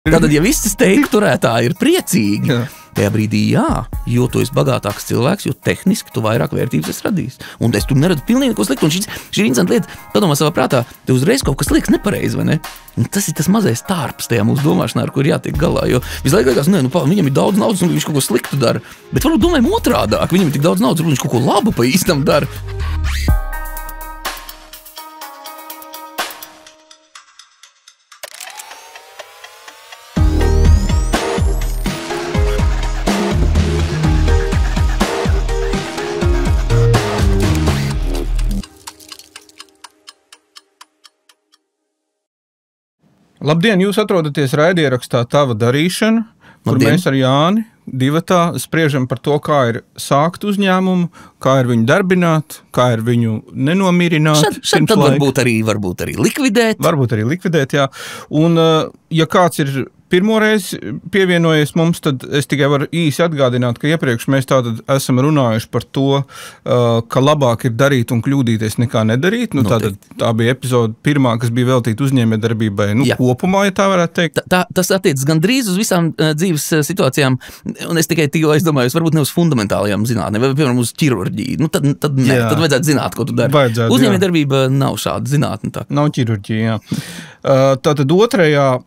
Tātad, ja visi steiku turētāji ir priecīgi, tajā brīdī jā, jo tu esi bagātāks cilvēks, jo tehniski tu vairāk vērtības esi radījis. Un es tur neredzu pilnīgi neko sliktu. Un šī ir interesanta lieta, padomā savā prātā, tev uzreiz kaut kas liekas nepareizi, vai ne? Un tas ir tas mazais tārps tajā mūsu domāšanā, ar kur jātiek galā. Jo visu laiku liekas, viņam ir daudz naudas un viņš kaut ko sliktu dara. Bet varbūt domājam otrādāk, viņam ir tik daudz naudas, varbūt viņš kaut ko labu pa īstam dara. Labdien, jūs atrodaties raidierakstā Tava darīšana, kur mēs ar Jāni divatā spriežam par to, kā ir sākt uzņēmumu, kā ir viņu darbināt, kā ir viņu nenomirināt. Šad tad varbūt arī likvidēt. Varbūt arī likvidēt, jā. Un, ja kāds ir pirmoreiz pievienojies mums, tad es tikai varu īsi atgādināt, ka iepriekš mēs tātad esam runājuši par to, ka labāk ir darīt un kļūdīties nekā nedarīt. Tātad tā bija epizode pirmā, kas bija veltīta uzņēmējdarbībai, kopumā, ja tā varētu teikt. Tas attiecas gandrīz uz visām dzīves situācijām, un es tikai aizdomājos, varbūt ne uz fundamentālajām zinātnēm, vai piemēram uz ķirurģiju. Tad vajadzētu zināt, ko tu dari. Uzņēmējdarbība nav šāda zinātne. Tā. Nav ķirurģija, jā. Tātad otrajā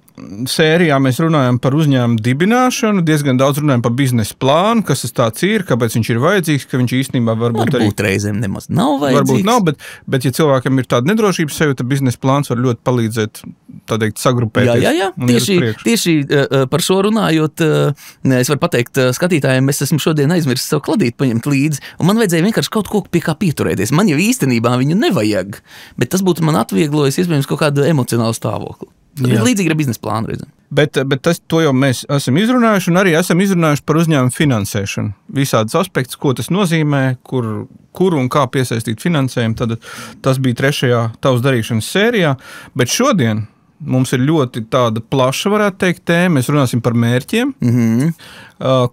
sērijā mēs runājam par uzņēmumu dibināšanu, diezgan daudz runājam par biznesa plānu, kas tas tāds ir, kāpēc viņš ir vajadzīgs, ka viņš īstenībā varbūt reizēm nemaz nav vajadzīgs. Varbūt nav, bet ja cilvēkam ir tāda nedrošības sevi, tad biznesa plāns var ļoti palīdzēt, tā teikt, sagrupēties. Jā. Tieši par šo runājot, es varu pateikt skatītājiem, es esmu šodien aizmirsis savu kladīti paņemt līdzi, un man vajadzēja vienkārši kaut ko pie kā pieturēties. Man jau īstenībā viņu nevajag, bet tas būtu man atvieglojis iespējams kaut kādu emocionālu stāvokli. Līdzīgi ar biznesa plānu reizēm. Bet to jau mēs esam izrunājuši, un arī esam izrunājuši par uzņēmumu finansēšanu. Visādas aspektus, ko tas nozīmē, kur un kā piesaistīt finansējumu. Tad tas bija trešajā Tavas darīšanas sērijā. Bet šodien mums ir ļoti tāda plaša, varētu teikt, tēma. Mēs runāsim par mērķiem.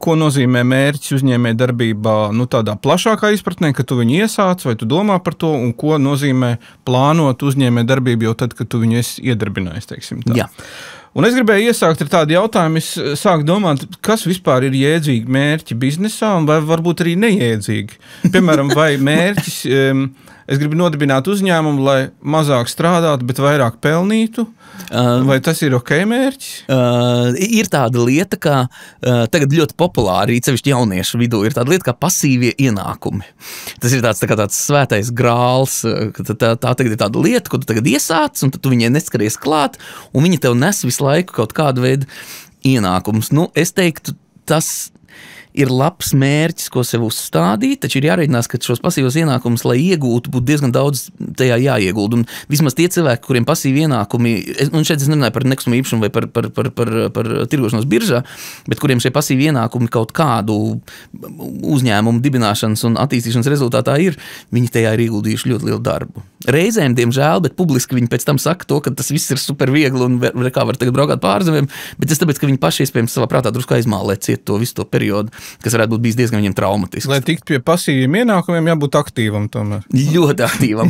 Ko nozīmē mērķis uzņēmējdarbībā, tādā plašākā izpratnē, ka tu viņu iesāc vai tu domā par to, un ko nozīmē plānot uzņēmējdarbību jau tad, kad tu viņu esi iedarbinājis, teiksim tā. Jā. Un es gribēju iesākt ar tādu jautājumu, es sāku domāt, kas vispār ir jēdzīgi mērķi biznesā, un vai varbūt arī nejēdzīgi. Piemēram, vai mērķis, es gribu nodibināt uzņēmumu, lai mazāk strādātu, bet vairāk pelnītu, vai tas ir ok mērķis? Ir tāda lieta, kā tagad ļoti populāri, sevišķi jauniešu vidū, ir tāda lieta kā pasīvie ienākumi. Tas ir tāds svētais grāls, tā tagad ir tāda lieta, ko tu tagad iesāc, un tad tu viņai neskaries klāt, un viņa tev nes visu laiku kaut kādu veidu ienākumus. Es teiktu, tas ir labs mērķis, ko sev uzstādīt, taču ir jārēķinās, ka šos pasīvos ienākumus, lai iegūtu, būtu diezgan daudz tajā jāiegulda. Un vismaz tie cilvēki, kuriem pasīvi ienākumi, un šeit es nerunāju par nekustamo īpašumu vai par tirgošanos biržā, bet kuriem šie pasīvi ienākumi kaut kādu uzņēmumu dibināšanas un attīstīšanas rezultātā ir, viņi tajā ir ieguldījuši ļoti lielu darbu. Reizēm, diemžēl, bet publiski viņi pēc tam saka to, ka tas viss ir super viegli un kā var tagad braukāt pārzemēm, bet tas tāpēc, ka viņi paši iespējams savā prātā drusku aizmālē ciet to visu to periodu, kas varētu būt bijis diezgan viņiem traumatisks. Lai tikt pie pasīviem ienākumiem, jābūt aktīvam tomēr. Ļoti aktīvam.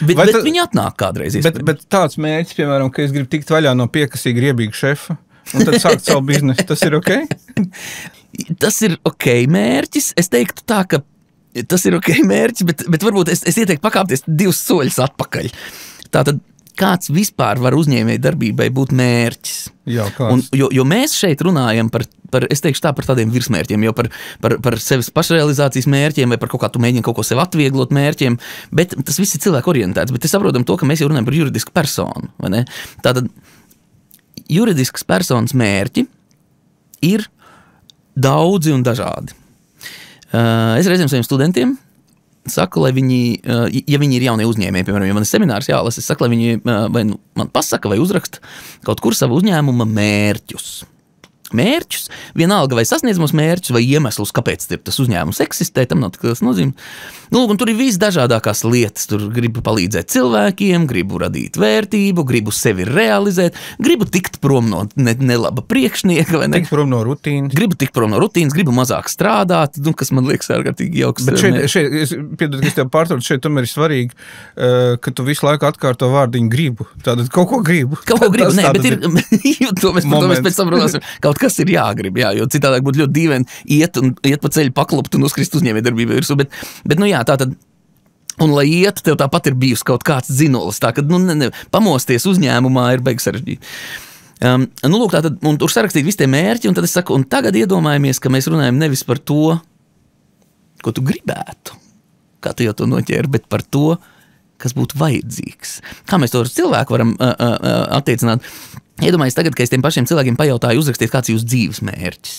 Bet viņi atnāk kādreiz. Bet tāds mērķis, piemēram, ka es gribu tikt vaļā no piekasīga riebīga šefa, un tad sākt savu biznesu, tas ir ok? Tas ir ok mērķis. Es teiktu tā, ka tas ir ok mērķis, bet varbūt es ieteiktu pakāpties 2 soļus atpakaļ. Tātad, kāds vispār var uzņēmēju darbībai būt mērķis? Jā, kāds? Jo mēs šeit runājam par, es teikšu tā, par tādiem virsmērķiem, jo par sevis pašrealizācijas mērķiem vai par kaut kā tu mēģini kaut ko sev atvieglot mērķiem, bet tas viss ir cilvēku orientēts, bet es saprotam to, ka mēs jau runājam par juridisku personu, vai ne? Tātad, juridiskas personas mērķi ir daudzi un dažādi. Es reizēm saviem studentiem saku, lai viņi, ja viņi ir jaunie uzņēmēji, piemēram, ja man ir seminārs jālasa, es saku, lai viņi vai man pasaka vai uzraksta kaut kur savu uzņēmuma mērķus. mērķus, vienalga vai sasniedzamos mērķus, vai iemeslus, kāpēc tas uzņēmums eksistē, tam nav tik liels nozīme. Nu, un tur ir visdažādākās lietas, tur gribu palīdzēt cilvēkiem, gribu radīt vērtību, gribu sevi realizēt, gribu tikt prom no nelaba priekšnieka, vai ne? Tikt prom no rutīnas. Gribu tikt prom no rutīnas, gribu mazāk strādāt, nu, kas man liekas ārkārtīgi jauks. Bet šeit piedod, ka es tev pārtraucu, šeit tomēr ir svarīgi, ka tu visu laiku atkārto vārdiņu gribu. Tātad kaut ko gribu. Kaut ko gribu, nē, bet ir, to mēs pēc tam runāsim, kaut kas ir jāgrib, jā, jo citādāk būtu ļoti dīvaini iet pa ceļu paklupt un uzkrist uzņēmējdarbībā virsū, bet nu jā, tātad, un lai iet, tev tāpat ir bijusi kaut kāds dzinolis, tā, kad, pamosties uzņēmumā ir beigas sarežģīt. Nu, lūk, tātad, un tur sarakstīt visi tie mērķi, un tad es saku, un tagad iedomājamies, ka mēs runājam nevis par to, ko tu gribētu, kā tu jau to noķēri, bet par to, kas būtu vajadzīgs. Kā mēs to ar cilvēku varam attiecināt? Iedomājies tagad, ka es tiem pašiem cilvēkiem pajautāju uzrakstīt, kāds ir jūsu dzīves mērķis.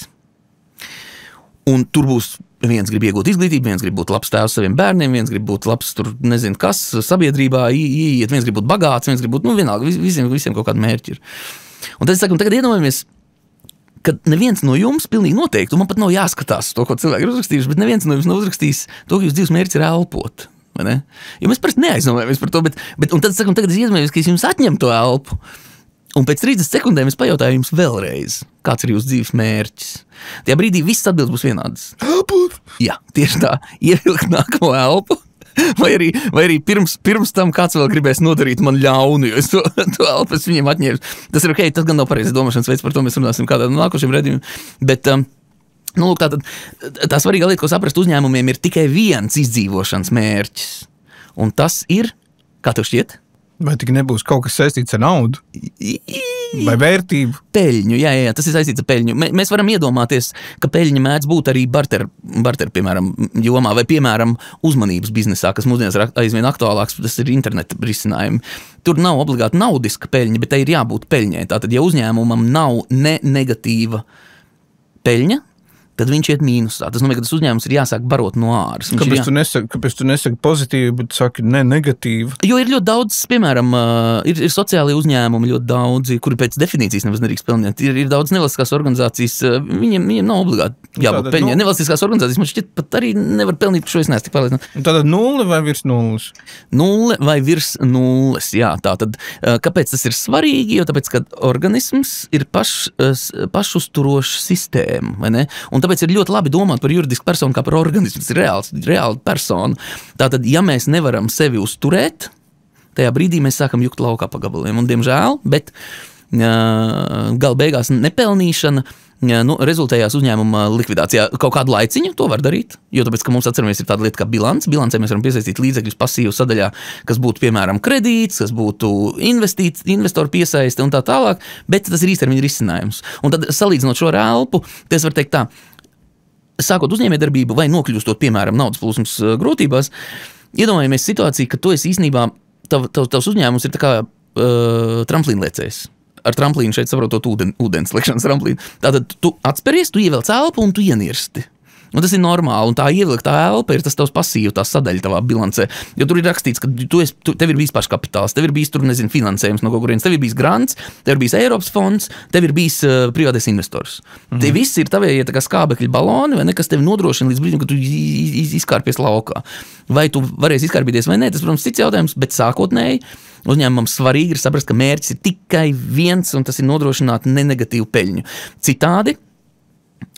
Un tur būs viens grib iegūt izglītību, viens grib būt labs tēvs saviem bērniem, viens grib būt labs tur, nezinu kas, sabiedrībā ieiet, viens grib būt bagāts, viens grib būt, vienalga, visiem kaut kāda mērķi ir. Un tad es saku, un tagad iedomājamies, ka neviens no jums pilnīgi noteikti, un man pat nav jāskatās to, ko cilvēki ir uzrakstījuši, bet neviens no jums nav uzrakstījis to, ka jūsu dzīves mērķis ir elpot. Vai ne? Jo mēs parasti neaizdomājamies par to, bet un tad es saku, un tagad es iedomājos, ka es jums atņem to elpu. Un pēc 30 sekundēm es pajautāju jums vēlreiz, kāds ir jūsu dzīves mērķis. Tajā brīdī viss atbildes būs vienādas. Elpot! Jā, tieši tā. Ievilkt nākamo elpu. Vai arī pirms tam kāds vēl gribēs nodarīt man ļaunu, jo es to elpu es viņiem atņēmu. Tas ir ok, tas gan nav pareizi domāšanas veids, par to mēs runāsim kādā no nākošiem redzījumiem. Bet, nu, lūk, tā svarīga lieta, ko saprast uzņēmumiem, ir tikai viens izdzīvošanas mērķis. Un tas ir, kā tev šķiet? Vai tik nebūs kaut kas saistīts ar naudu? Vai vērtību? Peļņu, jā, tas ir saistīts ar peļņu. Mēs varam iedomāties, ka peļņa mēdz būt arī barter, piemēram, jomā, vai, piemēram, uzmanības biznesā, kas mūsdienās ir aizvien aktuālāks, tas ir interneta risinājumi. Tur nav obligāti naudiska peļņa, bet tai ir jābūt peļņai. Tātad, ja uzņēmumam nav negatīva peļņa, tad viņš iet mīnusā. Tas nozīmē, ka tas uzņēmums ir jāsāk barot no āras. Kāpēc tu nesaki pozitīvi, bet saki negatīvi? Jo ir ļoti daudz, piemēram, ir sociālie uzņēmumi ļoti daudzi, kuri pēc definīcijas nemaz nedrīkst pelnīt. Ir daudz nevalstiskās organizācijas, viņiem nav obligāti jābūt peļņai. Nevalstiskās organizācijas, man šķiet, pat arī nevar pelnīt, par šo es neesmu tik pārliecināts. Tātad 0 vai virs 0? 0 vai virs 0, jā. Tātad, kāpēc tas ir svarīgi? Jo tāpēc, ka organisms ir pašuzturoša sistēma, vai ne? Un tāpēc ir ļoti labi domāt par juridisku personu kā par organismu. Tas ir reāli persona. Tātad, ja mēs nevaram sevi uzturēt, tajā brīdī mēs sākam jukt laukā pa gabaliem. Un, diemžēl, bet gala beigās nepelnīšana rezultējās uzņēmuma likvidācijā. Kaut kādu laiciņu to var darīt, jo tāpēc, ka mums atceramies ir tāda lieta kā bilance. Bilancē mēs varam piesaistīt līdzekļus pasīvu sadaļā, kas būtu, piemēram, kredīts, kas būtu investoru piesaiste un tā tālāk, bet tas ir īstermiņa risinājums. Un tad, salīdzinot šo ar elpu, es varu teikt tā, sākot uzņēmējdarbību vai nokļūstot, piemēram, naudas plūsmas grūtībās, iedomājamies situāciju, ka tu esi īstenībā, tavs uzņēmums ir tā kā tramplīnliecējs. Ar tramplīnu šeit saprotot ūdens likšanas tramplīnu. Tātad tu atspēries, tu ievelc elpu un tu ienirsti. Un tas ir normāli, un tā ievilktā elpa ir tas tavs pasīvu, tā sadaļa tavā bilancē. Jo tur ir rakstīts, ka tev ir bijis paškapitāls, tev ir bijis tur, finansējums no kaut kurienes, tev ir bijis grants, tev ir bijis Eiropas fonds, tev ir bijis privātais investors. Tie visi ir tavējie tā kā skābekļa baloni, vai ne, kas tevi nodrošina līdz brīdim, ka tu izkārpies laukā. Vai tu varēsi izkārpīties vai nē, tas, protams, cits jautājums, bet sākotnēji uzņēmumam svarīgi ir saprast, ka mērķis ir tikai viens, un tas ir nodrošināt negatīvu peļņu. Citādi,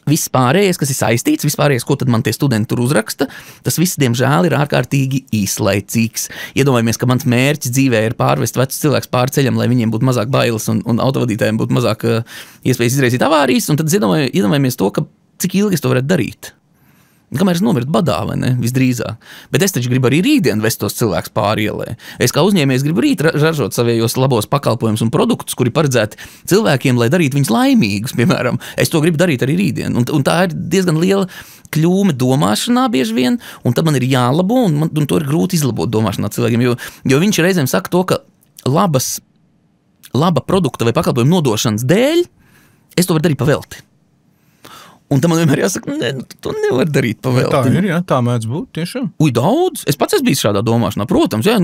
viss pārējais, kas ir saistīts, vispārējais, ko tad man tie studenti tur uzraksta, tas viss, diemžēl, ir ārkārtīgi īslaicīgs. Iedomājamies, ka mans mērķis dzīvē ir pārvest vecus cilvēkus pāri ceļam, lai viņiem būtu mazāk bailes un autovadītājiem būtu mazāk iespējas izraisīt avārijas, un tad iedomājamies to, ka cik ilgi es to varētu darīt. Kamēr es nomirtu badā, vai ne, visdrīzāk. Bet es taču gribu arī rītdien vest tos cilvēkus pāri ielai. Es kā uzņēmējs gribu rīt ražot savējos labos pakalpojumus un produktus, kuri paredzēti cilvēkiem, lai darītu viņus laimīgus, piemēram. Es to gribu darīt arī rītdien. Un tā ir diezgan liela kļūme domāšanā bieži vien, un tad man ir jālabo, un to ir grūti izlabot domāšanā cilvēkiem, jo viņš reizēm saka to, ka laba produkta vai pakalpojuma nodošanas dēļ es to varu darīt pa velti. Un tam man vienmēr jāsaka, ne, to nevar darīt pavēlti. Tā ir, jā, tā mēdz būt, tiešām. Daudz. Es pats esmu bijis šādā domāšanā. Protams, jā,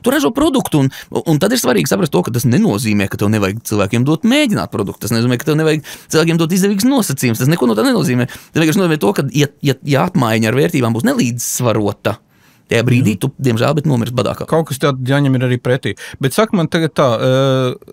tu ražo produktu, un tad ir svarīgi saprast to, ka tas nenozīmē, ka tev nevajag cilvēkiem dot mēģināt produktu. Tas nenozīmē, ka tev nevajag cilvēkiem dot izdevīgas nosacījumus. Tas neko no tā nenozīmē. Tas vienkārši nozīmē to, ka, ja apmaiņa ar vērtībām būs nelīdzsvarota, tajā brīdī tu, diemžēl, nomirs badā. Kaut kas tādu jāņem ir arī pretī. Bet saka man tagad tā,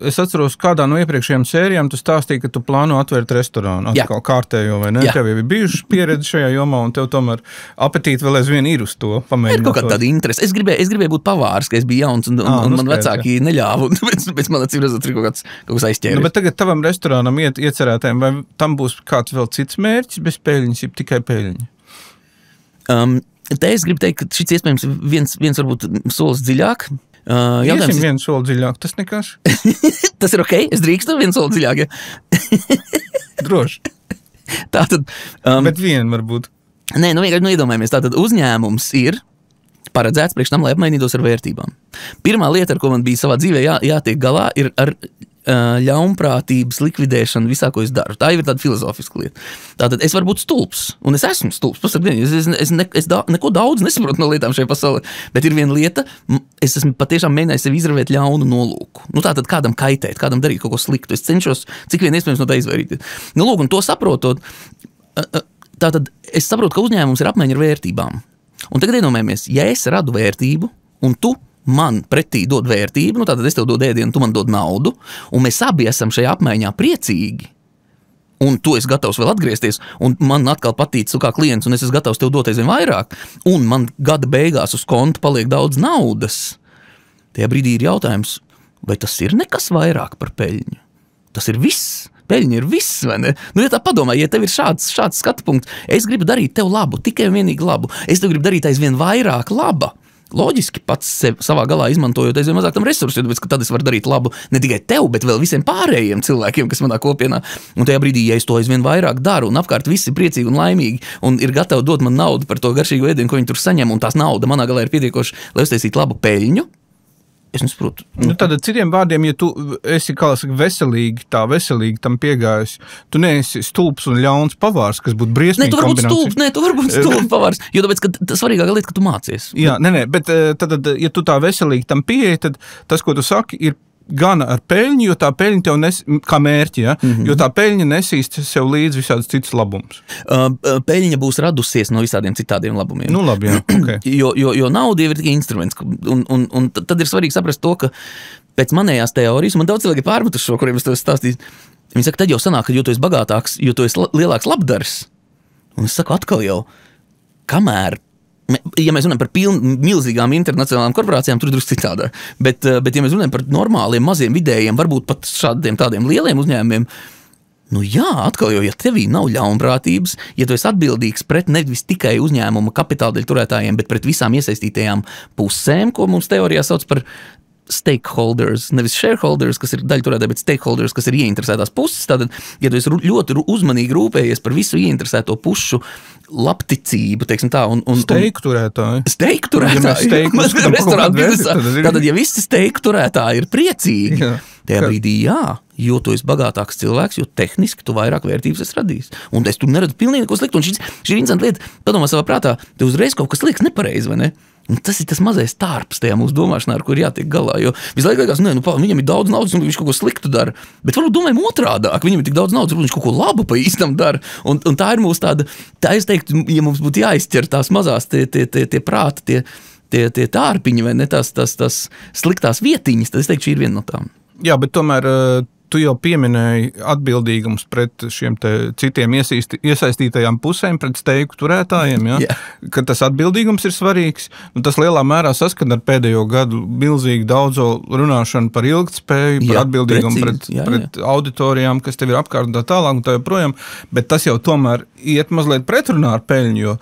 es atceros kādā no iepriekšējām sērijām, tu stāstīji, ka tu plāno atvērt restorānu, atkal kārtējo, vai ne? Jā. Tev jau ir bijuši pieredze šajā jomā, un tev tomēr apetīti vēl aizvien ir uz to pamēģināt. Ir kaut kāda tāda interese. Es gribēju būt pavārs, ka es biju jauns, un man vecāki neļāva, un pēc man acīm redzot, ir kaut kas aizķēries. Bet tagad tavam restorānam iecerētēm, vai tam būs kāds vēl cits mērķis bez peļņas, ja tikai peļņa? Te es gribu teikt, ka šis iespējams viens varbūt solis dziļāk. Iesim viens soli dziļāk, tas nekas. Tas ir ok, es drīkstu viens soli dziļāk, ja? Droši. Tātad. Bet vien varbūt. Nē, vienkārši iedomājamies, tātad uzņēmums ir paredzēts priekš tam, lai apmainītos ar vērtībām. Pirmā lieta, ar ko man bija savā dzīvē jātiek galā, ir ar ļaunprātības likvidēšanu visā, ko es daru. Tā jau ir tāda filozofiska lieta. Tātad es varu būt stulbs, un es esmu stulbs. Es neko daudz nesaprotu no lietām šajā pasaulē, bet ir viena lieta, es esmu patiešām mēģinājis sev izravēt ļaunu nolūku. Tātad kādam kaitēt, kādam darīt kaut ko sliktu. Es cenšos, cik vien iespējams no tā izvairīties. Lūk, un to saprotot, tātad es saprotu, ka uzņēmums ir apmaiņa ar vērtībām. Un tagad iedomājamies, ja es radu vērtību, un tu man pretī dod vērtību, tātad es tev dodu ēdienu, tu man dod naudu, un mēs abi esam šajā apmaiņā priecīgi, un tu esi gatavs vēl atgriezties, un man atkal patīc tu kā klients, un es esmu gatavs tev dot aizvien vairāk, un man gada beigās uz konta paliek daudz naudas. Tajā brīdī ir jautājums, vai tas ir nekas vairāk par peļņu? Tas ir viss. Peļņa ir viss, vai ne? Ja tā padomā, ja tev ir šāds skatu punkts, es gribu darīt tev labu, tikai un vienīgi labu, es tev gribu darīt aizvien vairāk laba. Loģiski pats savā galā izmantojot aizvien mazāk tam resursu, tāpēc, ka tad es varu darīt labu ne tikai tev, bet vēl visiem pārējiem cilvēkiem, kas manā kopienā. Un tajā brīdī, ja es to aizvien vairāk daru, un apkārt visi ir priecīgi un laimīgi, un ir gatavi dot man naudu par to garšīgo ēdienu, ko viņi tur saņem, un tās nauda manā galā ir pietiekoši, lai uztaisītu labu peļņu, es nesaprotu. Tad citiem vārdiem, ja tu esi, kā saka, veselīgi tam piegājis, tu neesi stulbs un ļauns pavārs, kas būtu briesmīgi kombinācija. Tu vari būt stulbs pavārs, jo tāpēc, ka svarīgākā lieta, ka tu mācies. Jā, bet tad, ja tu tā veselīgi tam pieeji, tad tas, ko tu saki, ir gana ar peļņu, jo tā peļņa tev kā mērķi, ja? Jo tā peļņa nesīst sev līdz visādas citas labums. Peļņa būs radusies no visādiem citādiem labumiem. Labi, jā, okay. jo nauda jau ir tikai instruments, un tad ir svarīgi saprast to, ka pēc manējās teorijas, man daudz cilvēki pārmetuši šo, kuriem es tev stāstīju, viņi saka, tad jau sanāk, ka jo tu esi bagātāks, jo tu esi lielāks labdars. Un es saku atkal jau, kamēr ja mēs runājam par milzīgām internacionālām korporācijām, tur drusku citādā. Bet ja mēs runājam par normāliem, maziem, vidējiem, varbūt pat šādiem tādiem lieliem uzņēmumiem, atkal jau, ja tevī nav ļaunprātības, ja tu esi atbildīgs pret nevis tikai uzņēmuma kapitāla daļu turētājiem, bet pret visām iesaistītajām pusēm, ko mums teorijā sauc par stakeholders, nevis shareholders, kas ir daļturētāji, bet stakeholders, kas ir ieinteresētās puses. Tātad, ja tu esi ļoti uzmanīgi rūpējies par visu ieinteresēto pušu labticību, teiksim tā, un steiku turētāji. Steiku turētāji. Tātad, ja visi steiku turētāji ir priecīgi, tajā brīdī jo tu esi bagātāks cilvēks, jo tehniski tu vairāk vērtības esi radījis. Un es tur neredzu pilnīgi neko sliktu. Un šī ir interesanta lieta, padomā savā prātā, tev uzreiz kaut kas liekas nepareizi, vai ne? Un tas ir tas mazais tārps tajā mūsu domāšanā, ar kur jātiek galā, jo visu laiku liekas, viņam ir daudz naudas, un viņš kaut ko sliktu dara, bet varbūt domājam otrādāk, viņam ir tik daudz naudas, viņš kaut ko labu pa īstam dara, un tā ir mūsu tāda, es teiktu, ja mums būtu jāizķer tās mazās tie prāti, tie tārpiņi, vai ne, tās sliktās vietiņas, tad es teiktu, šī ir viena no tām. Jā, bet tomēr tu jau pieminēji atbildīgums pret šiem citiem iesaistītajām pusēm, pret steiku turētājiem, ka tas atbildīgums ir svarīgs. Tas lielā mērā saskan ar pēdējo gadu milzīgi daudzo runāšanu par ilgtspēju, par atbildīgumu pret auditorijām, kas tev ir apkārt un tā tālāk un tā joprojām, bet tas jau tomēr iet mazliet pretrunā ar peļņu, jo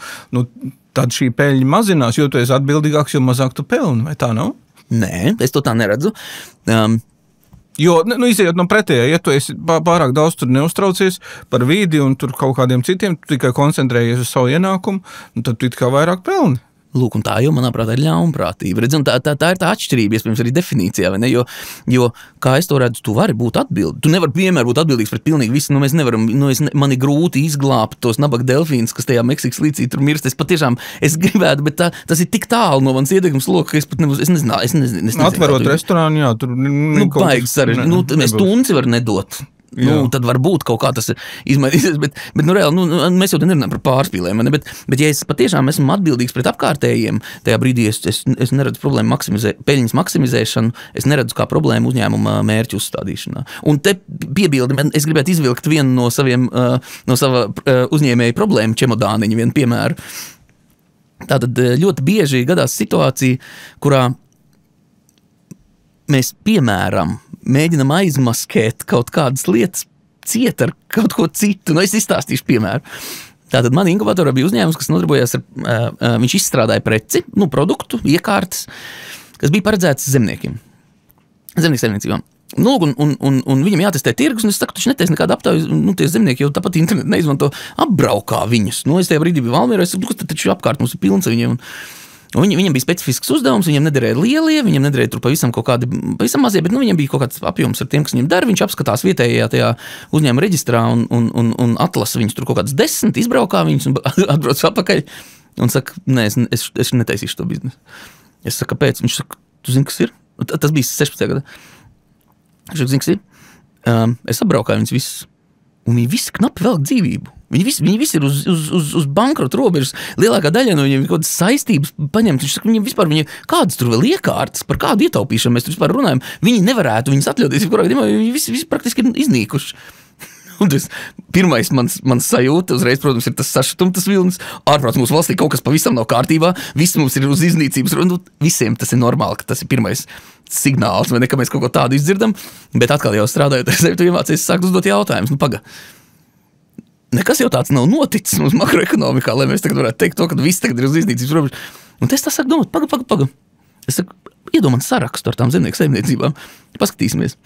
tad šī peļņa mazinās, jo tu esi atbildīgāks, jo mazāk tu pelni, vai tā nav? Nē, es to tā neredzu. Jo, izējot no pretējā, ja tu esi pārāk daudz tur neuztraucies par vīdi un tur kaut kādiem citiem, tu tikai koncentrējies uz savu ienākumu, tad tu it kā vairāk pelni. Lūk, un tā jau, manuprāt, ir ļaunprātība. Redz, un tā ir tā atšķirība, iespējams, arī definīcijā, vai ne? Jo kā es to redzu, tu vari būt atbildīgs. Tu nevari vienmēr būt atbildīgs pret pilnīgi visu. Mēs nevaram, man ir grūti izglābt tos nabaga delfīnus, kas tajā Meksikas līcī tur mirst. Es gribētu, bet tas ir tik tālu no manas ietekmes loka, ka es pat nezinu. Atverot restorānu, jā, tur... baigi sarežģīti. Mēs tunci var nedot. Tad varbūt kaut kā tas izmainīsies, bet reāli, mēs jau te nerunājam par pārspīlēm, bet ja es patiešām esmu atbildīgs pret apkārtējiem, tajā brīdī es neredzu problēmu peļņas maksimizēšanu, es neredzu kā problēmu uzņēmuma mērķu uzstādīšanā. Un te piebildi, es gribētu izvilkt vienu no sava uzņēmēja problēmu čemodāniņu, vienu piemēru. Tātad ļoti bieži gadās situācija, kurā mēs, piemēram, mēģinam aizmaskēt kaut kādas lietas ciet ar kaut ko citu. Es izstāstīšu piemēru. Tātad man inkubatorā bija uzņēmums, kas nodarbojās viņš izstrādāja preci, produktu, iekārtas, kas bija paredzētas zemniekiem. Zemnieku saimniecībām. Un viņam jātestē tirgus, un es saku, taču netaisa nekāda aptauja, tie zemnieki jau tāpat internetu neizmanto, apbraukā viņus. Es tajā brīdī biju Valmierā, es saku, kas taču apkārt mums ir pilns ar viņiem. Un viņam bija specifisks uzdevums, viņam nederēja lielie, viņam nederēja tur pavisam mazie, bet viņam bija kaut kāds apjoms ar tiem, kas viņam dara. Viņš apskatās vietējā tajā uzņēmuma reģistrā un atlasa viņus tur kaut kāds 10, izbraukā viņus un atbrauc apakaļ un saka, nē, es netaisīšu to biznesu. Es saku, kāpēc? Viņš saka, tu zini, kas ir? Tas bija 16. gada. Viņš saka, zini, kas ir? Es apbraukāju viņus visus. Un viņi visi knapi velk dzīvību. Viņi visi ir uz bankrota robežas. Lielākā daļa no viņiem ir kaut kādas saistības paņemt. Viņš saka, viņiem kādas tur vēl iekārtas, par kādu ietaupīšanu mēs tur vispār runājam. Viņi nevarētu viņus atļauties, viņi visi praktiski ir iznīkuši. Un tas pirmais mans sajūta uzreiz, protams, ir tas sašutums, tas vilnis. Ārprāts mūsu valstī kaut kas pavisam nav kārtībā. Visi mums ir uz iznīcības. Visiem tas ir normāli, ka tas ir pirmais signāls, vai ne, ka mēs kaut ko tādu izdzirdam. Bet atkal jau strādājot ar sevi, tu iemācies sākt uzdot jautājumus. Paga. Nekas jau tāds nav noticis mums makroekonomikā, lai mēs tagad varētu teikt to, ka viss tagad ir uz iznīcības robežas. Un es tā saku domāt, paga. Es saku, iedomāju sarakstu ar tām zemnieku saimniecībām. Paskatīsimies.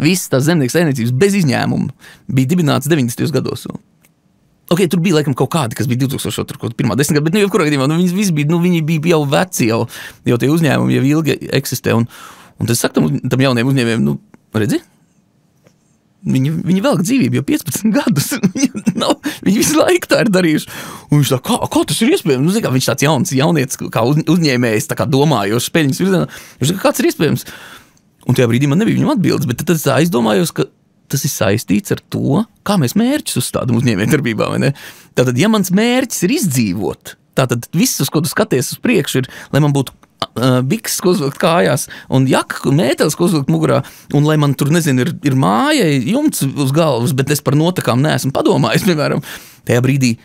Visas tās zemnieku saimniecības bez izņēmuma bija dibināts 90. gados. Ok, tur bija laikam kaut kādi, kas bija 2001. gadu, bet jebkurā gadījumā, viņi visi bija, viņi bija jau veci, jau tie uzņēmumi jau ilgi eksistē. Un tas saku tam jauniem uzņēmējiem, redzi? Viņi velk dzīvību jau 15 gadus. Viņi visu laiku tā ir darījuši. Un viņš tā, kā tas ir iespējams? Viņš tāds jaunietis, kā uzņēmējs, tā kā domājošs peļņas virzienā. Viņš kā tas ir iespējams? Un tajā brīdī man nebija viņam atbildes, bet tad es aizdomājos, ka tas ir saistīts ar to, kā mēs mērķus uzstādam uzņēmējdarbībā, vai ne? Tātad, ja mans mērķis ir izdzīvot, tātad viss, uz ko tu skaties uz priekšu, ir, lai man būtu bikses, ko uzvilkt kājās, un jaka, mētelis, ko uzvilkt mugurā, un lai man tur, nezinu, ir māja, jumts uz galvas, bet es par notakām neesmu padomājis, piemēram. Tajā brīdī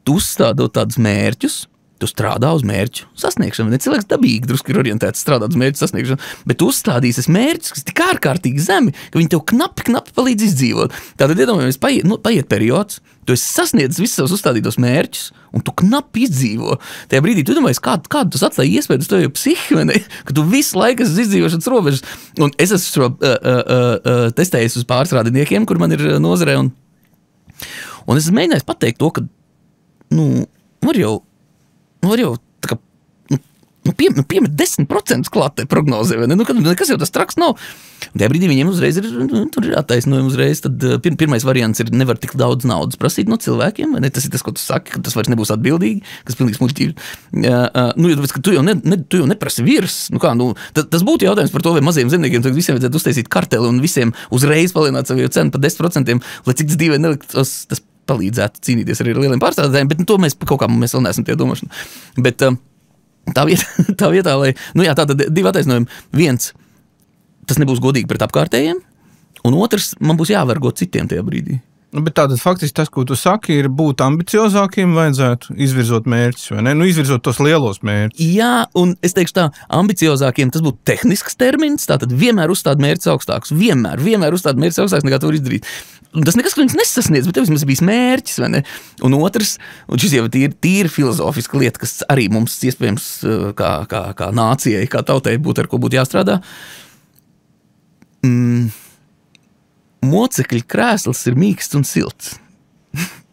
tu uzstādot tādus mērķus, tu strādā uz mērķu sasniegšanu. Cilvēks dabīgi drusku ir orientēts strādāt uz mērķu sasniegšanu, bet tu uzstādīsies mērķus, kas tik ārkārtīgi zemi, ka viņi tev knapi palīdz izdzīvot. Tātad, iedomājamies, paiet periods, tu esi sasniedzis visus savus uzstādītos mērķus, un tu knapi izdzīvo. Tajā brīdī tu domājies, kādu tas atstāja iespēju uz tevi psihi, vai ne? Ka tu visu laiku esi izdzīvošanas robežas. Un es esmu testējis uz pāris radiniekiem, kur man ir nozarē, un es esmu mēģinājis pateikt to, ka, var jau tā kā, piemet 10% klātai prognozē, vai ne? Nekas jau tas traks nav. Un tajā brīdī viņiem uzreiz tur ir attaisnojumi uzreiz, tad pirmais variants ir nevar tik daudz naudas prasīt no cilvēkiem, vai ne? Tas ir tas, ko tu saki, ka tas vairs nebūs atbildīgi, kas pilnīgi smuļķības. Tāpēc, ka tu jau neprasi virs. Tas būtu jautājums par to, vai maziem zemniekiem visiem vajadzētu uztaisīt karteli un visiem uzreiz palielināt savu cenu par 10%, lai cik tas dzīvē nelikt tas palīdzētu cīnīties arī ar lieliem pārstrādājiem, bet to mēs vēl neesam tie domāšana. Bet tā vietā, lai, tātad divi attaisnojumi. Viens, tas nebūs godīgi pret apkārtējiem, un otrs, man būs jāvergo citiem tajā brīdī. Bet tātad faktiski tas, ko tu saki, ir būt ambiciozākiem, vajadzētu izvirzot mērķus, vai ne? Izvirzot tos lielos mērķus. Jā, un es teikšu tā, ambiciozākiem tas būtu tehnisks termins, tātad vienmēr uzstād mērķus augstākus, vienmēr uzstād mērķus augstākus, nekā to var izdarīt. Tas nekas, ka viņas nesasniedz, bet tev vismaz bijis mērķis, vai ne? Un otrs, un šis jau ir tīri filozofiska lieta, kas arī mums iespējams kā nācijai, kā tautai būtu, ar ko būtu jāstrādā. Mocekļa krēsls ir mīksts un silts.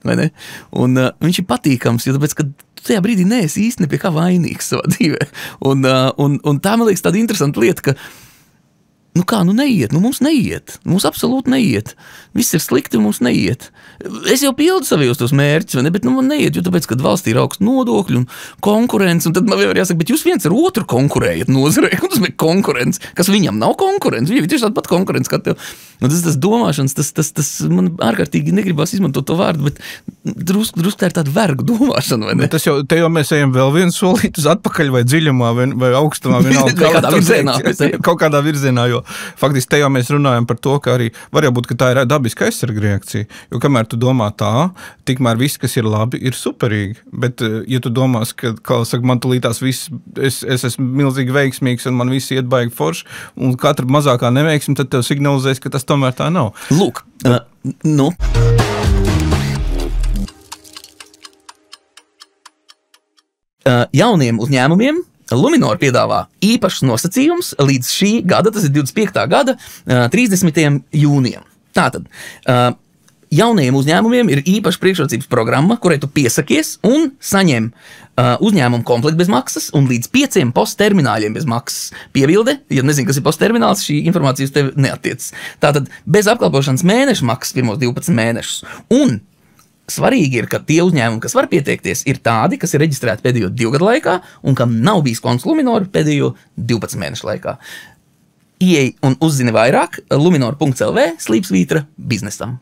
vai ne? Un viņš ir patīkams, jo tāpēc, ka tu tajā brīdī neesi īsti ne pie kā vainīgs savā dzīvē. Un tā, man liekas, tāda interesanta lieta, ka neiet, mums neiet, mums absolūti neiet. Viss ir slikti, mums neiet. Es jau pildu savos tos mērķus, bet man neiet, jo tāpēc, kad valstī ir augsts nodokļi un konkurence, un tad man vienmēr jāsaka, bet jūs viens ar otru konkurējat nozarē, un tas bija konkurence, kas viņam nav konkurence, viņam ir tieši tāda pat konkurence kā tev. Un tas domāšanas, tas man ārkārtīgi negribas izmantot to vārdu, bet drusku tā ir tāda vergu domāšana, vai ne? Bet te jau mēs ejam vēl vienu solīt uz atpakaļ vai dziļumā vai augstumā, kaut kādā virzienā, jo faktiski te jau mēs runājam par to, ka arī var jau būt, ka tā ir dabiska aizsarga reakcija, jo kamēr tu domā tā, tikmēr viss, kas ir labi, ir superīgi, bet ja tu domās, ka, kā saka, man tulītās viss, es esmu milzīgi veiksmīgs un man viss iet baigi forši, un katra mazākā neveiksme, tad tev signalizēs, ka tas tomēr tā nav. Lūk, jauniem uzņēmumiem Luminor piedāvā īpašs nosacījums līdz šī gada, tas ir 25. gada, 30. jūnijam. Tātad, jaunajiem uzņēmumiem ir īpaša priekšrocības programma, kurai tu piesakies un saņem uzņēmumu komplektu bez maksas un līdz 5 posttermināļiem bez maksas. Piebilde, ja nezinu, kas ir posttermināls, šī informācija uz tevi neatiecas. Tātad, bez apkalpošanas mēneša maksas pirmos 12 mēnešus. Un svarīgi ir, ka tie uzņēmumi, kas var pieteikties, ir tādi, kas ir reģistrēti pēdējo 2 gadu laikā un kam nav bijis konts Luminor pēdējo 12 mēnešu laikā. Ieej un uzzini vairāk luminor.lv/biznesam.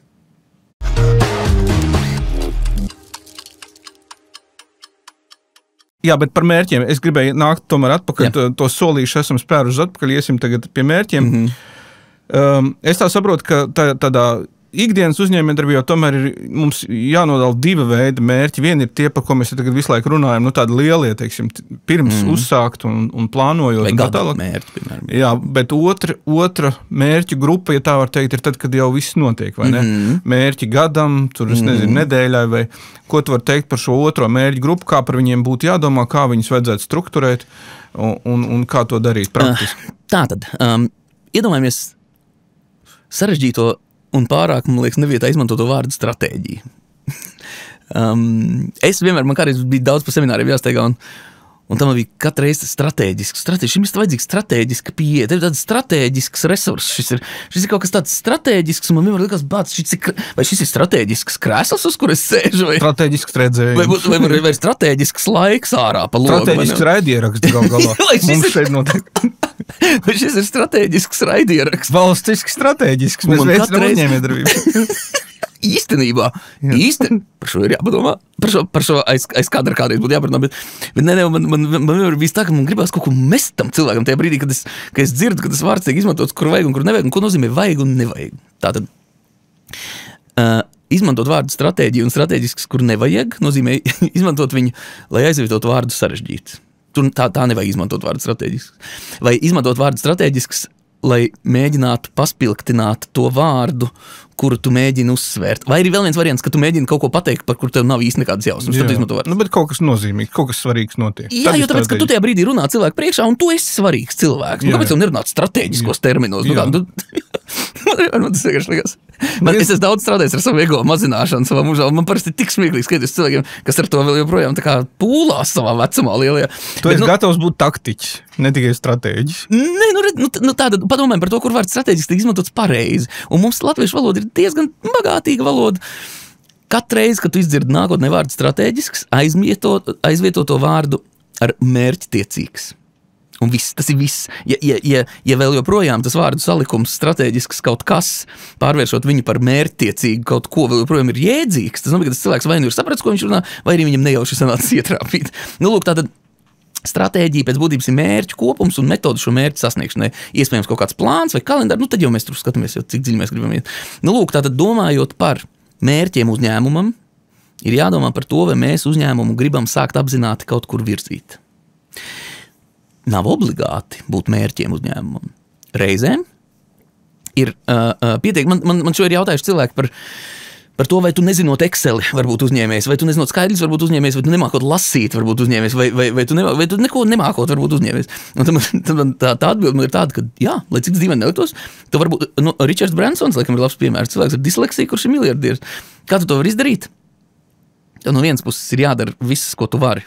Jā, bet par mērķiem. Es gribēju nākt tomēr atpakaļ, to solīšu esam spēruši atpakaļ, iesim tagad pie mērķiem. Es tā saprotu, ka tādā ikdienas uzņēmējdarbībā tomēr ir mums jānodala 2 veidi mērķi. Viena ir tie, par ko mēs tagad visu laiku runājam, tādi lielie, teiksim, pirms uzsākt un plānojot. Vai gada mērķi, piemēram. Jā, bet otra mērķu grupa, ja tā var teikt, ir tad, kad jau viss notiek, vai ne? Mērķi gadam, tur es nezinu, nedēļai, vai ko tu var teikt par šo otro mērķu grupu, kā par viņiem būtu jādomā, kā viņus vajadzētu strukturēt un kā to darīt praktiski. Tātad, iedomājamies sarežģīto un pārāk, man liekas, nevietā izmanto to vārdu stratēģiju. Es vienmēr, man kādreiz bija daudz pa semināriem jāsteigā, un tam bija katra reize stratēģisks. Šim ir vajadzīgs stratēģiska pieeja, tev ir tāds stratēģisks resurs. Šis ir kaut kas tāds stratēģisks, un man vienmēr likās, vai šis ir stratēģisks krēsls, uz kur es sēžu? Stratēģisks redzējums. Vai stratēģisks laiks ārā pa logu? Stratēģisks raidieraksts gal galā. Mums šeit notiek. Vai šis ir stratēģisks raidieraksts? Valstiski stratēģisks. Mēs veicinām uzņēmējdarbību. Īstenībā, par šo ir jāpadomā, par šo aiz kadra kādreiz būtu jāpadomā, bet man vienmēr bija tā, ka man gribās kaut ko mest tam cilvēkam tajā brīdī, kad es dzirdu, ka tas vārds tiek izmantots, kur vajag un kur nevajag, un ko nozīmē vajag un nevajag. Tātad, izmantot vārdu stratēģiju un stratēģisks, kur nevajag, nozīmē izmantot viņu, lai aizvietotu vārdu sarežģīts. Tā nevajag izmantot vārdu strateģisks. Vai izmantot vārdu strateģisks, lai mēģinātu paspilgtināt to vārdu, kuru tu mēģini uzsvērt. Vai ir vēl viens variants, ka tu mēģini kaut ko pateikt, par kur tev nav īsti nekādas jausmas. Bet kaut kas nozīmīgs, kaut kas svarīgs notiek. Jā, jo tāpēc, ka tu tajā brīdī runā cilvēku priekšā, un tu esi svarīgs cilvēks. Kāpēc tev nerunāt strateģiskos terminos? Man tas vienkārši likās. Es esmu daudz strādājis ar savu ego mazināšanu savā mūžā, un man parasti tik smieklīgi skaties cilvēkiem, kas ar to vēl joprojām tā kā pūlās savā vecumā lielajā. Tu esi gatavs būt taktiķis, ne tikai stratēģis. Nē, tāda padomājam par to, kur vārds strateģiski tiek izmantots pareizi. Un mums latviešu valoda ir diezgan bagātīga valoda. Katru reizi, kad tu izdzirdi nākotnē vārdu strateģisks, aizvieto to vārdu ar mērķtiecīgs. Un viss, tas ir viss. Ja vēl joprojām tas vārdu salikums strateģisks kaut kas, pārvēršot viņu par mērķtiecīgu kaut ko, vēl joprojām ir jēdzīgs, tas nozīmē, ka tas cilvēks vai nu ir sapratis, ko viņš runā, vai arī viņam nejauši sanācis ietrāpīt. Lūk, tātad stratēģija pēc būtības ir mērķu kopums un metodu šo mērķu sasniegšanai. Iespējams kaut kāds plāns vai kalendārs, tad jau mēs tur skatāmies, cik dziļi mēs gribam iet. Lūk, tātad domājot par mērķiem uzņēmumam, ir jādomā par to, vai mēs uzņēmumu gribam sākt apzināti kaut kur virzīt. Nav obligāti būt mērķiem uzņēmumam. Reizēm ir pietiek, man šo ir jautājuši cilvēki par to, vai tu nezinot Exceli varbūt uzņēmējs, vai tu nezinot skaidrs varbūt uzņēmējs, vai tu nemākot lasīt varbūt uzņēmējs, vai tu neko nemākot varbūt uzņēmējs. Un tad man tā atbilde man ir tāda, ka jā, lai cik dīvaini neliktos, tu varbūt, Richards Bransons, laikam ir labs piemērs, cilvēks ar disleksiju, kurš ir miljardieris. Kā tu to vari izdarīt? Tad no vienas puses ir jādara viss, ko tu vari,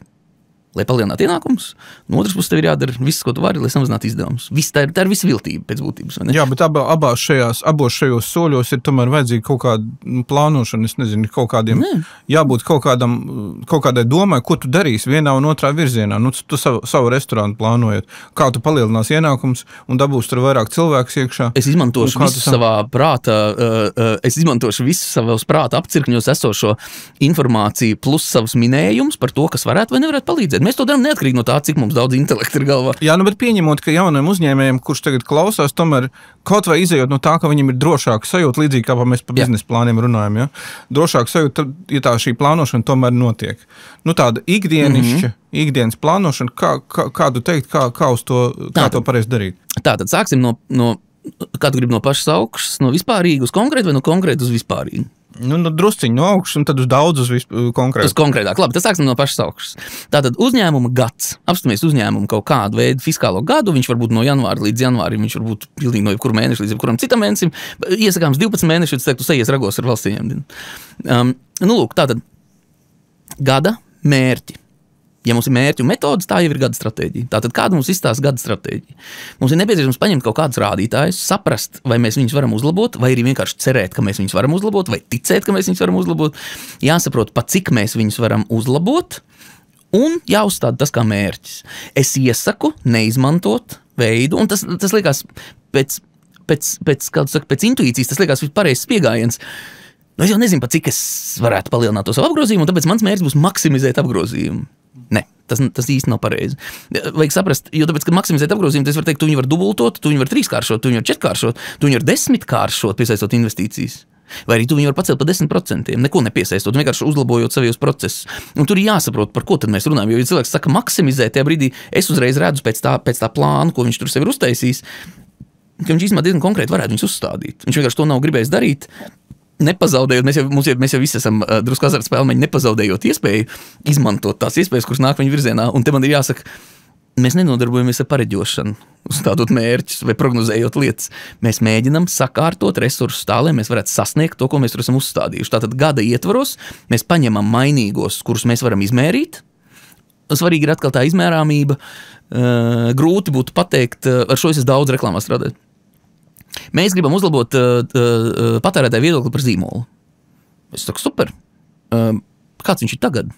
lai palielinātu ienākumus, no otras puses tev ir jādara viss, ko tu vari, lai samazinātu izdevumus. Tā ir visa viltība pēc būtības. Jā, bet abos šajos soļos ir tomēr vajadzīga kaut kāda plānošana, es nezinu, jābūt kaut kādai domai, ko tu darīsi vienā un otrā virzienā. Nu, tu savu restorānu plānojot, kā tu palielinās ienākums un dabūs tur vairāk cilvēkus iekšā. Es izmantošu visu savā prāta, savos prāta apcirkņos esošo informāciju plus savus minējumus par to, kas varētu vai nevarētu palīdzēt. Mēs to darām neatkarīgi no tā, cik mums daudz intelekta ir galvā. Jā, nu, bet pieņemot, ka jauniem uzņēmējiem, kurš tagad klausās, tomēr kaut vai izējot no tā, ka viņiem ir drošāka sajūta, līdzīgi kā mēs par biznesa plāniem runājam, ja? Drošāka sajūta, ja tā šī plānošana tomēr notiek. Nu, tāda ikdienas plānošana, kā tu teikt, kā uz to, kā to pareizi darīt? Tātad sāksim kā tu gribi no pašas augšas, no vispārīga uz konkrētu vai no konkrētu uz vispārīgu? Nu, drusciņu no augšas un tad uz daudz uz konkrētu. Uz konkrētāk. Labi, tad sāksim no pašas augšas. Tātad uzņēmuma gads. Apstāmies uzņēmumu kaut kādu veidu fiskālo gadu. Viņš var būt no janvāra līdz janvārim. Viņš var būt pilnīgi no jebkura mēneša līdz jebkuram citam mēnesim. Iesakāms 12 mēneši, tad tu sajies ragos ar valsts ieņemdiem. Lūk, tātad gada mērķi. Ja mums ir mērķi un metodas, tā jau ir gada stratēģija. Tātad kāda mums izstāsta gada stratēģija? Mums ir nepieciešams paņemt kaut kādus rādītājus, saprast, vai mēs viņus varam uzlabot, vai arī vienkārši cerēt, ka mēs viņus varam uzlabot, vai ticēt, ka mēs viņus varam uzlabot. Jāsaprot, pa cik mēs viņus varam uzlabot, un jāuzstāda tas kā mērķis. Es iesaku neizmantot veidu, un tas liekas pēc intuīcijas, tas liekas pareizs pieejams. Nu, es jau nezinu, pa cik es varētu palielināt to savu apgrozījumu, un tāpēc mans mērķis būs maksimizēt apgrozījumu. Nē, tas īsti nav pareizi. Vajag saprast, jo tāpēc, ka maksimizēt apgrozījumu, tas var teikt, tu viņu var dubultot, tu viņu var 3-kāršot, tu viņu var 4-kāršot, tu viņu var 10-kāršot, piesaistot investīcijas. Vai arī tu viņu var pacelt par 10%, neko nepiesaistot, vienkārši uzlabojot savos procesus. Un tur ir jāsaprot, par ko tad mēs runājam, jo ja cilvēks saka maksimizēt, tajā brīdī es uzreiz redzu pēc tā plāna, ko viņš tur sev ir uztaisījis, ka viņš īstenībā diezgan konkrēti varētu viņus uzstādīt. Viņš vienkārši to nav gribējis darīt. Nepazaudējot, mēs jau visi esam drusku azartspēlmeņi, nepazaudējot iespēju izmantot tās iespējas, kuras nāk viņa virzienā, un te man ir jāsaka, mēs nenodarbojamies ar pareģošanu, uzstādot mērķus vai prognozējot lietas. Mēs mēģinam sakārtot resursus tā, lai mēs varētu sasniegt to, ko mēs tur esam uzstādījuši. Tātad gada ietvaros mēs paņemam mainīgos, kurus mēs varam izmērīt. Svarīgi ir atkal tā izmērāmība. Grūti būtu pateikt, ar šo es daudz reklāmā strādāju. Mēs gribam uzlabot patērētāju viedokli par zīmolu. Es saku, super. Kāds viņš ir tagad?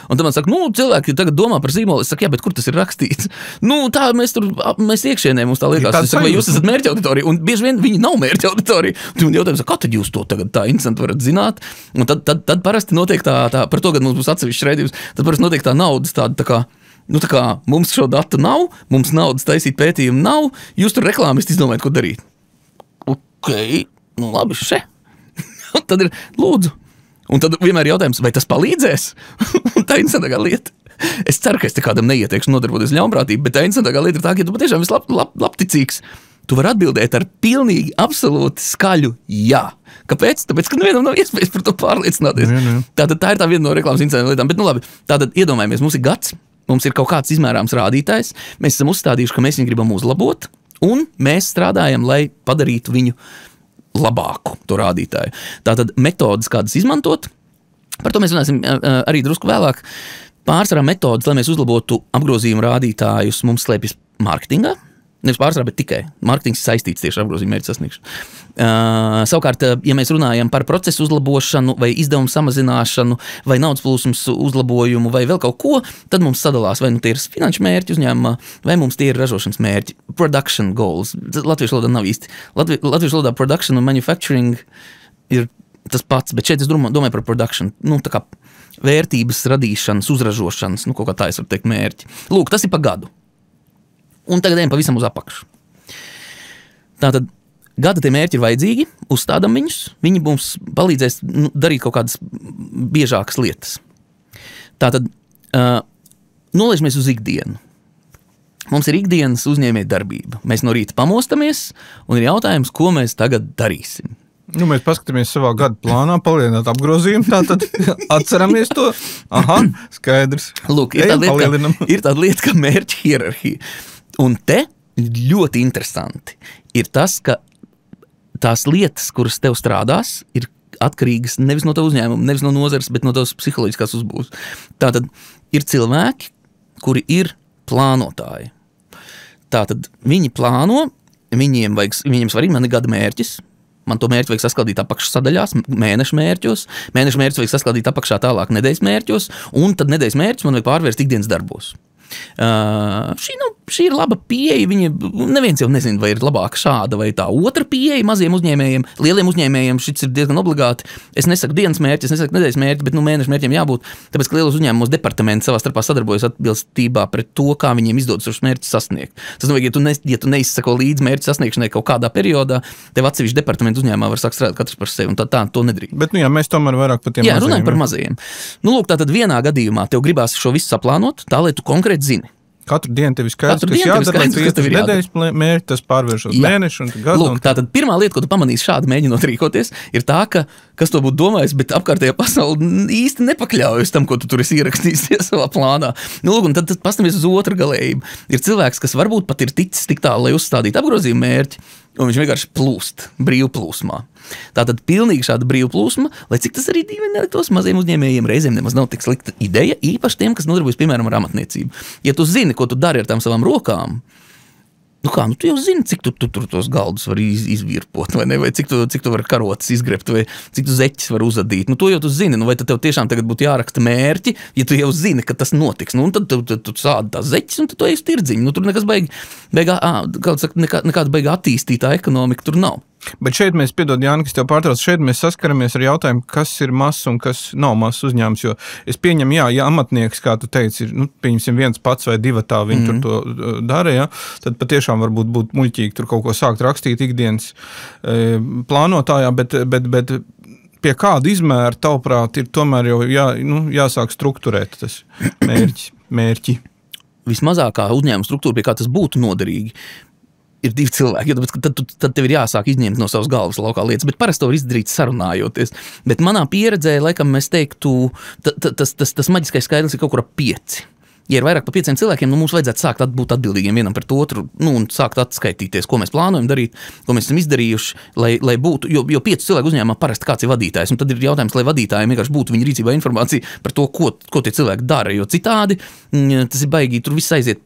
Un tad man saka, cilvēki tagad domā par zīmolu. Es saku, jā, bet kur tas ir rakstīts? Tā mēs iekšienē mums tā liekas. Es saku, vai jūs esat mērķa auditorija? Un bieži vien viņi nav mērķa auditorija. Un man jautājums, kā tad jūs to tagad tā interesanti varat zināt? Un tad parasti notiek tā par to, kad mums būs atsevišķs raidījums, tad parasti notiek tā naudas tā kā, mums šo datu nav, mums naudas taisīt pētījumu nav, jūs tur reklāmisti izdomājat, ko darīt. Ok, labi, Un tad ir, lūdzu. Un tad vienmēr jautājums, vai tas palīdzēs? Un tā interesantākā lieta. Es ceru, ka es te kādam neieteikšu nodarboties ļaunprātību, bet tā interesantākā lieta ir tā, ka tu patiešām esi labticīgs. Tu vari atbildēt ar pilnīgi absolūti skaļu jā. Kāpēc? Tāpēc, ka nevienam nav iespējas par to pārliecināties. Tātad tā ir tā viena no reklāmas interesantām lietām. Bet, labi, tātad iedomājamies, mums ir gads, mums ir kaut kāds izmērāms rādītājs, mēs esam uzstādījuši, ka mēs viņu gribam uzlabot, un mēs strādājam, lai padarītu viņu labāku, to rādītāju. Tātad metodas, kādas izmantot, par to mēs runāsim arī drusku vēlāk. Pārsvarā metodas, lai mēs uzlabotu apgrozījumu rādītājus, mums slēpjas mārketingā. Nevis pārsvarā, bet tikai. Mārketings ir saistīts tieši ar apgrozījuma mērķu sasniegšanu. Savukārt, ja mēs runājam par procesu uzlabošanu vai izdevumu samazināšanu vai naudas plūsmas uzlabojumu vai vēl kaut ko, tad mums sadalās vai tie ir finanšu mērķi uzņēmumā, vai mums tie ir ražošanas mērķi. Production goals. Latviešu valodā nav īsti. Latviešu valodā production un manufacturing ir tas pats, bet šeit es domāju par production. Tā kā vērtības radīšanas, uzražošanas, kaut kā tā es varu teikt mērķi. Lūk, tas ir pa gadu. Un tagad ejam pavisam uz apakšu. Tātad gada tie mērķi ir vajadzīgi, uzstādam viņus, viņi mums palīdzēs darīt kaut kādas biežākas lietas. Tātad nolaižamies uz ikdienu. Mums ir ikdienas uzņēmēja darbība. Mēs no rīta pamostamies un ir jautājums, ko mēs tagad darīsim. Mēs paskatāmies savā gada plānā, palielināt apgrozījumu, tātad atceramies to. Aha, skaidrs. Lūk, ir tāda lieta, kā mērķa hierarhija. Un te ļoti interesanti ir tas, ka tās lietas, kuras tev strādās, ir atkarīgas nevis no tava uzņēmuma, nevis no nozares, bet no tavas psiholoģiskās uzbūves. Tātad ir cilvēki, kuri ir plānotāji. Tātad viņi plāno, viņiem svarīgi, man ir gada mērķis, man to mērķi vajag saskaldīt apakšsadaļās, mēneša mērķos vajag saskaldīt apakšā tālāk nedēļas mērķos, un tad nedēļas mērķus man vajag pārvērst ikdienas darbos. Šī ir laba pieeja, neviens jau nezina, vai ir labāka šāda vai tā otra pieeja maziem uzņēmējiem, lieliem uzņēmējiem, šis ir diezgan obligāti. Es nesaku dienas mērķi, es nesaku nedēļas mērķi, bet mēneša mērķiem jābūt, tāpēc, ka lielos uzņēmumos departamenti savā starpā sadarbojas atbilstībā pret to, kā viņiem izdodas šos mērķus sasniegt. Tas novajag, ja tu neizsako līdz mērķu sasniegšanai kaut kādā periodā, tev atsevišķi departamentu uzņēmumā var sākt strādāt katrs par sevi, un tā to nedrīkst. Bet, mēs tomēr vairāk par tiem mazajiem. Jā, runājam par mazajiem. Lūk, tātad vienā gadījumā tev gribās šo visu saplānot, tā, lai tu konkrēti zini. Katru dienu tev ir skaidrs, kas jādara, lai tu iet uz nedēļas mērķi, tas pārvēršos mēnešu un gadu. Lūk, tātad pirmā lieta, ko tu pamanīsi šādi mēģinot rīkoties, ir tā, ka, kas to būtu domājis, bet apkārtējā pasaule īsti nepakļaujas tam, ko tu tur esi ierakstījis savā plānā. Lūk, un tad pastamies uz otru galējību. Ir cilvēks, kas varbūt pat ir ticis tik tālu, lai uzstādītu apgrozījumu mērķi, un viņš vienkārši plūst brīvplūsmā. Tātad pilnīgi šāda brīvplūsma, lai cik tas arī dīvaini neliktos maziem uzņēmējiem reizēm nemaz nav tik slikta ideja, īpaši tiem, kas nodarbojas, piemēram, ar amatniecību. Ja tu zini, ko tu dari ar tām savām rokām, tu jau zini, cik tu tur tos galdus var izvirpot, vai ne, vai cik tu var karotas izgrebt, vai cik tu zeķis var uzadīt. To jau tu zini, vai tad tev tiešām tagad būtu jāraksta mērķi, ja tu jau zini, ka tas notiks. Un tad tu sādi tās zeķis, un tad tu ej uz tirdziņu. Tur nekas nekāda beiga attīstītā ekonomika tur nav. Bet šeit mēs, piedod, Jāni, kas tev pārtrauc, šeit mēs saskaramies ar jautājumu, kas ir mazs un kas nav mazs uzņēmums, jo es pieņemu, ja amatnieks, kā tu teici, ir, pieņemsim viens pats vai divatā viņi tur to dara, ja, tad patiešām varbūt būt muļķīgi tur kaut ko sākt rakstīt ikdienas plānotājā, bet pie kāda izmēra, tavuprāt, ir tomēr jau jāsāk strukturēt tas mērķi. Vismazākā uzņēmuma struktūra, pie kā tas būtu noderīgi, ir divi cilvēki, tad tev ir jāsāk izņemt no savas galvas laukā lietas, bet parasti to var izdarīt sarunājoties. Bet manā pieredzē, laikam, mēs teiktu, tas maģiskais skaidrs ir kaut kur ap 5. Ja ir vairāk par 5 cilvēkiem, mums vajadzētu sākt būt atbildīgiem vienam pret otru, un sākt atskaitīties, ko mēs plānojam darīt, ko mēs esam izdarījuši, lai būtu, jo 5 cilvēku uzņēmumā parasti kāds ir vadītājs, un tad ir jautājums, lai vadītājiem vienkārši būtu viņa rīcībā informācija par to, ko tie cilvēki dara, jo citādi tas ir baigi, tur viss aiziet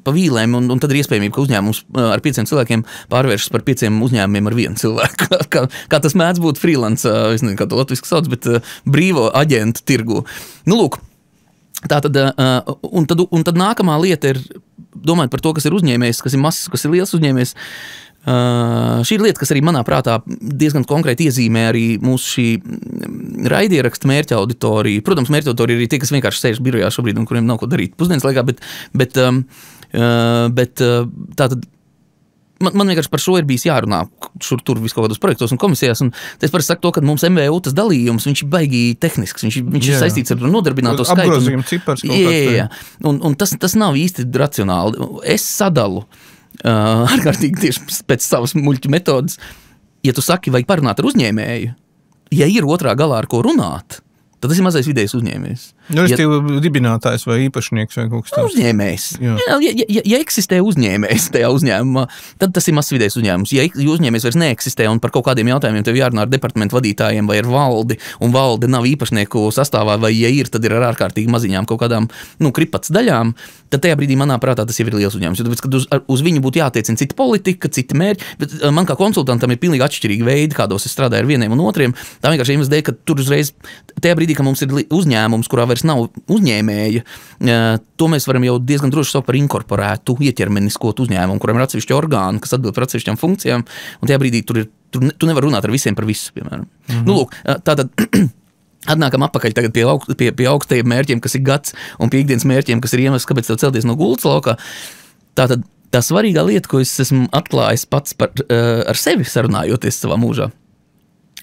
pa vīlēm, un tad ir iespējamība, ka uzņēmums ar 5 cilvēkiem pārvēršas par 5 uzņēmumiem ar 1 cilvēku. Kā tas mēdz būt freelance, es nezinu, kā to latviski sauc, bet brīvo aģentu tirgu. Lūk, tātad, un tad nākamā lieta ir, domājot par to, kas ir uzņēmējs, kas ir mazs, kas ir liels uzņēmējs, šī ir lieta, kas arī manā prātā diezgan konkrēti iezīmē arī mūsu šī raidieraksta mērķa auditorija. Protams, mērķa auditorija ir tie, kas vienkārši sēž birojā šobrīd un kuriem nav ko darīt pusdienas laikā, bet tātad man vienkārši par šo ir bijis jārunā šur tur visu kaut kādos projektos un komisijās, un es parasti saku to, ka mums MVU tas dalījums, viņš ir baigi tehnisks, viņš ir saistīts ar nodarbināto skaitu. Apgrozījuma cipars kaut kāds. Jā. Un tas nav īsti racionāli. Es sadalu ārkārtīgi tieši pēc savas muļķu metodas, ja tu saki, vajag parunāt ar uzņēmēju, ja ir otrā galā ar ko runāt, tad tas ir mazais vidējs uzņēmējs. Dibinātājs vai īpašnieks vai kaut kas tāds. Uzņēmējs. Ja eksistē uzņēmējs tajā uzņēmumā, tad tas ir mazs vidējs uzņēmums. Ja uzņēmējs vairs neeksistē un par kaut kādiem jautājumiem tev jārunā ar departamentu vadītājiem vai ar valdi, un valde nav īpašnieku sastāvā, vai ja ir, tad ir ar ārkārtīgi maziņām kaut kādām kripats daļām, tad tajā brīdī manā prātā tas jau ir liels uzņēmums. Tāpēc, kad uz viņu būtu jātiecina cita politika, citi mērķi, bet man kā konsultantam ir pilnīgi atšķirīgi veidi, kādos es strādāju ar vieniem un otriem. Tā vienkārši iemesls dēļ, ka tur uzreiz tajā brīdī, ka mums ir uzņēmums, kurā vairs nav uzņēmēja, to mēs varam jau diezgan droši saukt par inkorporētu, ieķermeniskotu uzņēmumu, kuram ir atsevišķi orgāni, kas atbild par atsevišķām funkcijām, un tajā brīdī tu nevar runāt ar visiem par visu, piemēram. Lūk, tātad atnākam atpakaļ tagad pie augstajiem mērķiem, kas ir gads, un pie ikdienas mērķiem, kas ir iemesls, kāpēc tev celties no gultas laukā. Tātad tā svarīgā lieta, ko es esmu atklājis pats ar sevi sarunājoties savā mūžā.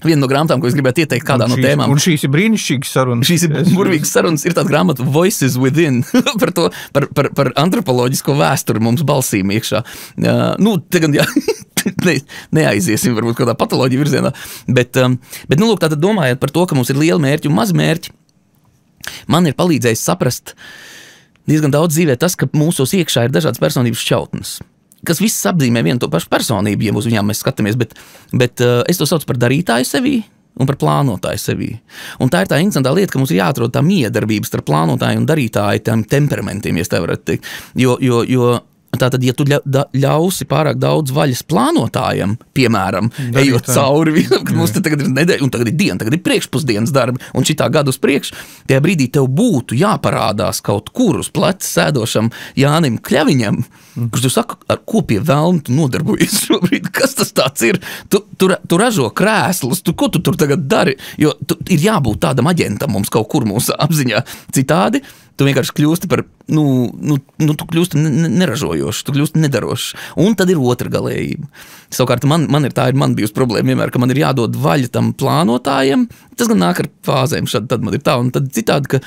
Viena no grāmatām, ko es gribētu ieteikt kādā no tēmām. Un šīs ir brīnišķīgas sarunas. Šīs ir burvīgas sarunas. Ir tāda grāmata Voices Within par antropoloģisko vēsturi mums balsīm iekšā. Tagad neaiziesim varbūt kādā patoloģija virzienā, bet lūk, tātad domājot par to, ka mums ir liela mērķi un maz mērķi, man ir palīdzējis saprast diezgan daudz dzīvē tas, ka mūsos iekšā ir dažādas personības šķautnes, kas viss apzīmē vienu to pašu personību, ja uz viņām mēs skatāmies, bet es to saucu par darītāju sevī, un par plānotāju sevī. Un tā ir tā interesantā lieta, ka mums ir jāatrod tā miedarbības starp plānotāju un darītāju tām temperamentiem, ja tā varētu teikt. Jo tātad, ja tu ļausi pārāk daudz vaļas plānotājam, piemēram, ejot cauri, kad mums te tagad ir nedēļa, un tagad ir diena, tagad ir priekšpusdienas darbi, un šitā gadu uz priekš, tajā brīdī tev būtu jāparādās kaut kur uz pleca sēdošam Jānim Kļaviņam, kurš tu saka, ar ko pie velna tu nodarbojies šobrīd, kas tas tāds ir? Tu ražo krēslus, ko tu tur tagad dari? Jo ir jābūt tādam aģentam mums kaut kur mūsu apziņā. Citādi, tu vienkārši kļūsti par, tu kļūsti neražojošs, tu kļūsti nedarošs. Un tad ir otra galējība. Savukārt tā ir man bijusi problēma vienmēr, ka man ir jādod vaļa tam plānotājiem. Tas gan nāk ar fāzēm, tad man ir tā, un tad citādi, ka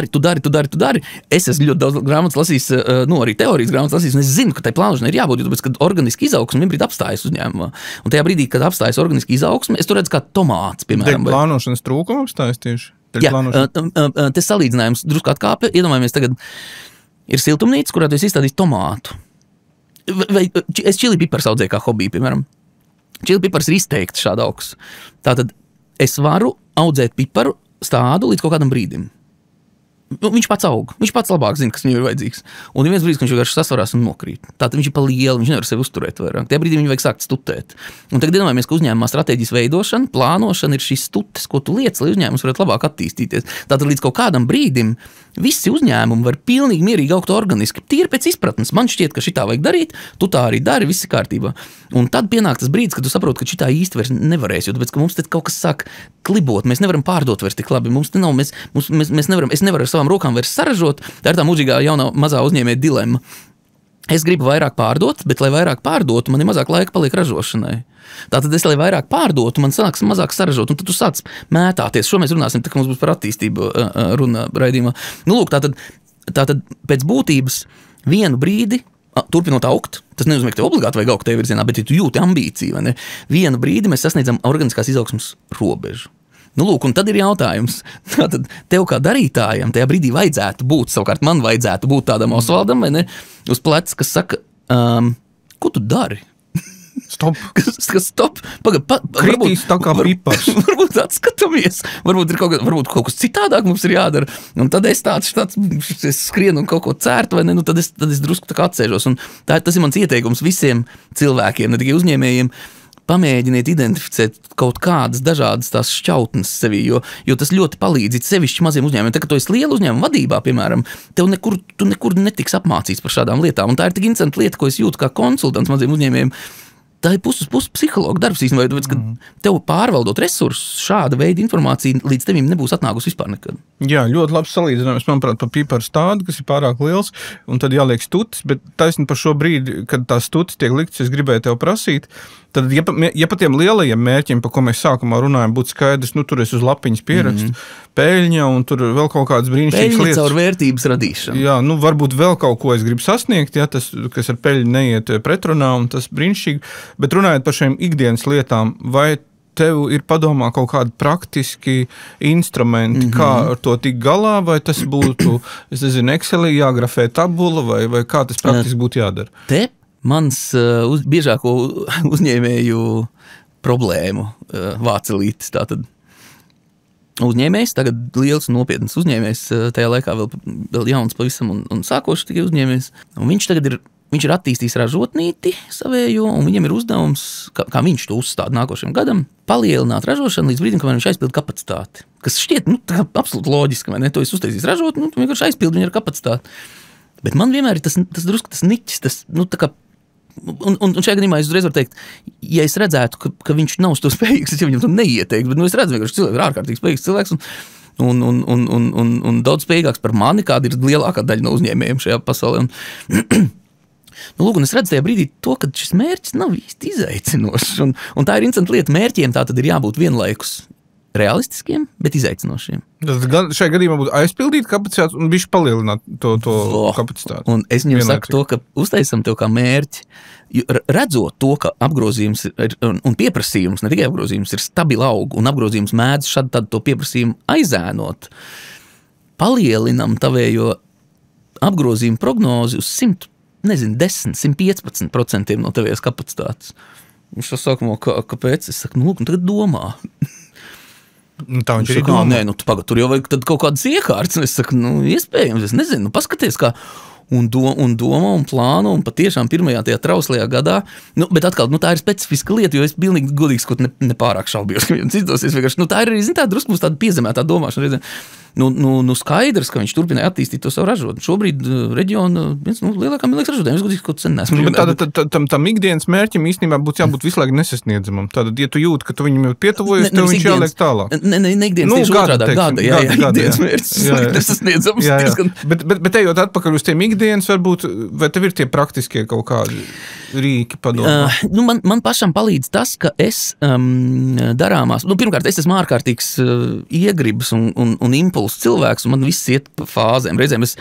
tu dari. Es esmu ļoti daudz grāmatas lasījis, arī teorijas grāmatas lasījis, un es zinu, ka tai plānošanai ir jābūt, jo tāpēc, kad organiski izaugsme vienbrīd apstājas uzņēmumā. Un tajā brīdī, kad apstājas organiski izaugsme, es tur redzu kā tomāts, piemēram. Dēļ plānošanas trūkuma apstājas tieši? Jā, te salīdzinājums drusku atkāpe. Iedomājamies, tagad ir siltumnīca, kurā tu esi izstādījis tomātu. Vai es čili pipars audzēju kā hobiju, piemēram. Čili pipars ir izteikti šāda augsts. Tātad es varu audzēt piparu stādu līdz kaut kādam brīdim. Viņš pats aug, viņš pats labāk zina, kas viņam ir vajadzīgs. Un viens brīdis, ka viņš vienkārši sasvarās un nokrīt. Tātad viņš ir pa lielu, viņš nevar sevi uzturēt vairāk. Tajā brīdī viņu vajag sākt stutēt. Un tagad iedomājamies, ka uzņēmumā stratēģijas veidošana, plānošana ir šīs stutes, ko tu liec, lai uzņēmums varētu labāk attīstīties. Tātad līdz kaut kādam brīdim visi uzņēmumi var pilnīgi mierīgi augt organiski. Tīri pēc izpratnes. Man šķiet, ka šitā vajag darīt, tu tā arī dari, viss ir kārtībā. Un tad pienāk tas brīdis, kad tu saproti, ka šitā īsti vairs nevarēs, jo tāpēc, ka mums te kaut kas sāk klibot, mēs nevaram pārdot vairs tik labi, mums nav, mēs nevaram, es nevaru ar savām rokām vairs saražot, tā ir tā mūžīgā jaunā mazā uzņēmēja dilemma. Es gribu vairāk pārdot, bet, lai vairāk pārdotu, man ir mazāk laika paliek ražošanai. Tātad es, lai vairāk pārdotu, man sāks mazāk saražot, un tad tu sāc mētāties. Šo mēs runāsim, tā kā mums būs par attīstību runa raidījumā. Lūk, tātad pēc būtības vienu brīdi, turpinot augt, tas nenozīmē, ka tev obligāti vajag augt tajā virzienā, bet ja tu jūti ambīciju, vai ne? Vienu brīdi mēs sasniedzam organiskās izaugsmas robežu. Lūk, un tad ir jautājums, tātad tev kā darītājam tajā brīdī vajadzētu būt, savukārt man vajadzētu būt tādam Osvaldam, vai ne, uz pleca, kas saka, ko tu dari? Stop. Kas stop? Kritīs tā kā pipars. Varbūt atskatāmies, varbūt kaut kas citādāk mums ir jādara, un tad es es skrienu un kaut ko cērtu, vai ne, tad es drusku tā kā atsēžos, un tas ir mans ieteikums visiem cilvēkiem, ne tikai uzņēmējiem. Pamēģiniet identificēt kaut kādas dažādas tās šķautnes sevī, jo tas ļoti palīdz sevišķi maziem uzņēmumiem. Tā, ka tu esi liela uzņēmuma vadībā, piemēram, tu nekur netiks apmācīts par šādām lietām. Un tā ir tik interesanta lieta, ko es jūtu kā konsultants maziem uzņēmējiem. Tā ir puses psihologa darbs īstenībā, tāpēc, ka tev pārvaldot resursus, šāda veida informācija līdz tevim nebūs atnākusi vispār nekad. Jā, ļoti labs salīdzinājums, manuprāt, par piparu stādu, kas ir pārāk liels, un tad jāliek stutis, bet taisni par šo brīdi, kad tās stutis tiek likts, es gribēju tev prasīt, tad, ja pa tiem lielajiem mērķiem, pa ko mēs sākumā runājam, būtu skaidrs, tur es uz lapiņas pierakstu, peļņa, un tur vēl kaut kādas brīnišķīgas lietas. Peļņa caur vērtības radīšanu. Jā, varbūt vēl kaut ko es gribu sasniegt, ja, tas, kas ar peļņu neiet pretrunā, un tas brīnišķīgi, bet runājot par šiem ikdienas lietām, vai tev ir padomā kaut kādi praktiski instrumenti, kā ar to tik galā, vai tas būtu, es nezinu, Excelī jāgrafē tabula, vai kā tas praktiski būtu jādara? Te mans biežāko uzņēmēju problēmu vācelītis. Tātad uzņēmējs, tagad liels un nopietns uzņēmējs, tajā laikā vēl jauns pavisam un sākošs tikai uzņēmējs. Un viņš ir attīstījis ražotnīti savējo, un viņam ir uzdevums, kā viņš to uzstāda nākošajam gadam, palielināt ražošanu līdz brīdim, kamēr viņš aizpild kapacitāti. Kas šķiet, absolūti loģiski, vai ne? To es uztaisīs ražot, vienkārši aizpild viņu ar kapacitāti. Bet man vienmēr ir tas drusku tas niķis, tā kā. Un šajā gadījumā es uzreiz varu teikt, ja es redzētu, ka viņš nav uz to spējīgs, es jau viņam to neieteiktu, bet es redzu, vienkārši cilvēks ir ārkārtīgi spējīgs cilvēks un daudz spējīgāks par mani, kāda ir lielākā daļa no uzņēmējiem šajā pasaulē. Lūk, un es redzu tajā brīdī to, ka šis mērķis nav īsti izaicinošs, un tā ir interesanta lieta, mērķiem tā tad ir jābūt vienlaikus realistiskiem, bet izaicinošiem. Tad šajā gadījumā būtu aizpildīt kapacitāti un bišķi palielināt to kapacitāti. Un es viņam saku to, ka uztaisam tev kā mērķi, redzot to, ka apgrozījums un pieprasījums, ne tikai apgrozījums, ir stabili aug, un apgrozījums mēdz šad to pieprasījumu aizēnot, palielinam tavējo apgrozījumu prognozi uz 10, 115% no tavijas kapacitātes. Viņš to sākumā, kāpēc? Es saku, lūk, tagad domā. Tā viņš ir domā. Nē, tu pagad, tur jau vajag tad kaut kādas iekārtas. Es saku, iespējams, es nezinu, paskaties, kā... Un domā un plāno, un patiešām pirmajā tajā trauslajā gadā, bet atkal, tā ir specifiska lieta, jo es pilnīgi godīgi skot nepārāk šaubījos, ka viens izdosies vienkārši, tā ir arī, tā drusku mums tāda piezemētā domāšana reizēm. Skaidrs, ka viņš turpināja attīstīt to savu ražotni. Šobrīd reģiona viens lielākā milīgs ražotājiem, es godīgi kaut sen nesmu. Tam ikdienas mērķim īstenībā būtu jābūt visu laiku nesasniedzamam. Tātad, ja tu jūti, ka tu viņam jau pietuvojies, tev viņš jāliek tālāk. Ne ikdienas tieši otrādā gada, jā, ikdienas mērķis nesasniedzams. Bet ejot atpakaļ uz tiem ikdienas, varbūt, vai tev ir tie praktiskie kaut kādi rīki padomā? Man pašam palīdz tas, ka es darāmās, pirmkārt, es esmu ārkārtīgs iegribas un impulss cilvēks, un man viss iet pa fāzēm. Reizēm es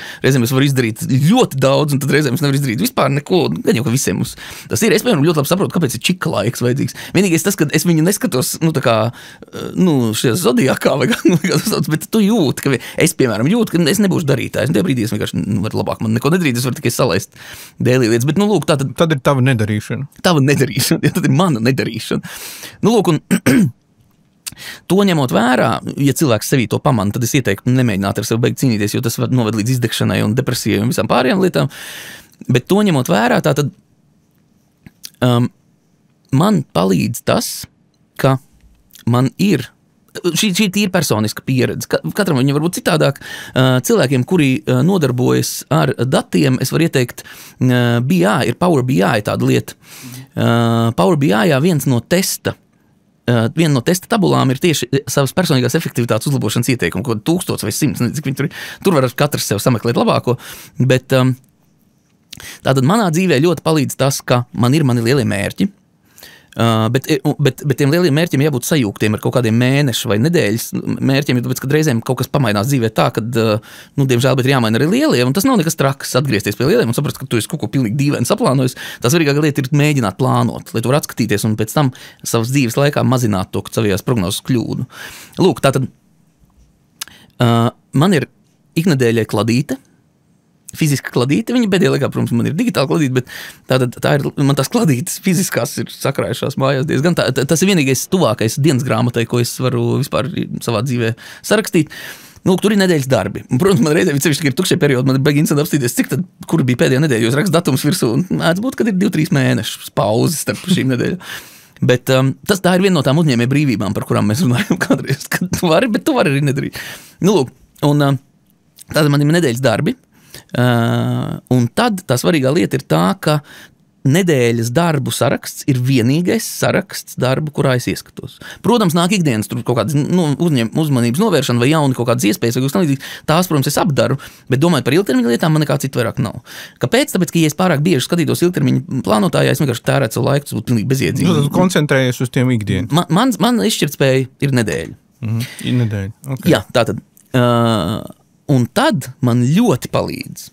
varu izdarīt ļoti daudz, un tad reizēm es nevaru izdarīt vispār neko. Gan jau, ka visiem mums tas ir. Es, piemēram, ļoti labi saprotu, kāpēc ir čika laiks vajadzīgs. Vienīgais tas, ka es viņu neskatos, šajā zodiakā, bet tu jūti, ka es, piemēram, jūtu, ka es nebūšu darītājs. Tajā brīdī es vienkārši varu labāk man neko nedarīt, es varu tikai salaist dēlī lietas. Bet, tad ir tava nedarīšana. Tava nedarīšana, ja tad ir mana nedarīšana. Un to ņemot vērā, ja cilvēks sevī to pamana, tad es ieteiktu nemēģināt ar sevi beigt cīnīties, jo tas var noved līdz izdegšanai un depresijai un visām pārējām lietām. Bet to ņemot vērā, tātad man palīdz tas, ka man ir šī ir personiska pieredze. Katram viņa var būt citādāk. Cilvēkiem, kuri nodarbojas ar datiem, es varu ieteikt BI, ir Power BI tāda lieta. Power BI viens no testa viena no testa tabulām ir tieši savas personīgās efektivitātes uzlabošanas ieteikumi, ko 1000 vai 100, cik viņi tur var katrs sev sameklēt labāko, bet tātad manā dzīvē ļoti palīdz tas, ka man ir mani lielie mērķi, bet tiem lieliem mērķiem jābūt sajūgtiem ar kaut kādiem mēnešu vai nedēļas mērķiem, tāpēc, kad reizēm kaut kas pamainās dzīvē tā, kad, diemžēl, bet ir jāmaina arī lielie, un tas nav nekas traks atgriezties pie lieliem un saprast, ka tu esi kaut ko pilnīgi dīvaini saplānojis. Tā svarīgākā lieta ir mēģināt plānot, lai tu var atskatīties un pēc tam savas dzīves laikā mazināt to savajās prognozes kļūdu. Lūk, tātad man ir iknedēļai kladīte, fiziska kladīte, viņa pēdējā laikā, protams, man ir digitāla kladīte, bet tā ir, man tās kladītes fiziskās ir sakrājušās mājās diezgan. Tas ir vienīgais tuvākais dienas grāmatai, ko es varu vispār savā dzīvē sarakstīt. Tur ir nedēļas darbi. Un, protams, man reizē sevišķi ir tukšie periodi, man ir baigi interesanti apstīties, cik tad, kur bija pēdējā nedēļa, jo es rakstu datums virsū, un mēdz būt, kad ir 2-3 mēnešus pauzes starp šīm nedēļām. Bet tā ir viena no tām uzņēmēju brīvībām, par kurām mēs runājam kādreiz, kad tu vari, bet tu vari arī nedarīt. Lūk, un tātad man ir nedēļas darbi. Un tad tā svarīgā lieta ir tā, ka nedēļas darbu saraksts ir vienīgais saraksts darbu, kurā es ieskatos. Protams, nāk ikdienas tur kaut kādas uzmanības novēršana vai jauni kaut kādas iespējas, vai kaut kas līdzīgs. Tās, protams, es apdaru, bet domājot par ilgtermiņa lietām, man nekā citu vairāk nav. Kāpēc? Tāpēc, ka ja es pārāk bieži skatītos ilgtermiņa plānotājā, es vienkārši tērētu savu laiku, tas būtu pilnīgi bezjēdzīgi. Tu koncentrējies uz tiem ikdienas. Man izšķirtspēja ir nedēļa. Ir nedēļa, ok. Jā, tātad. Un tad man ļoti palīdz,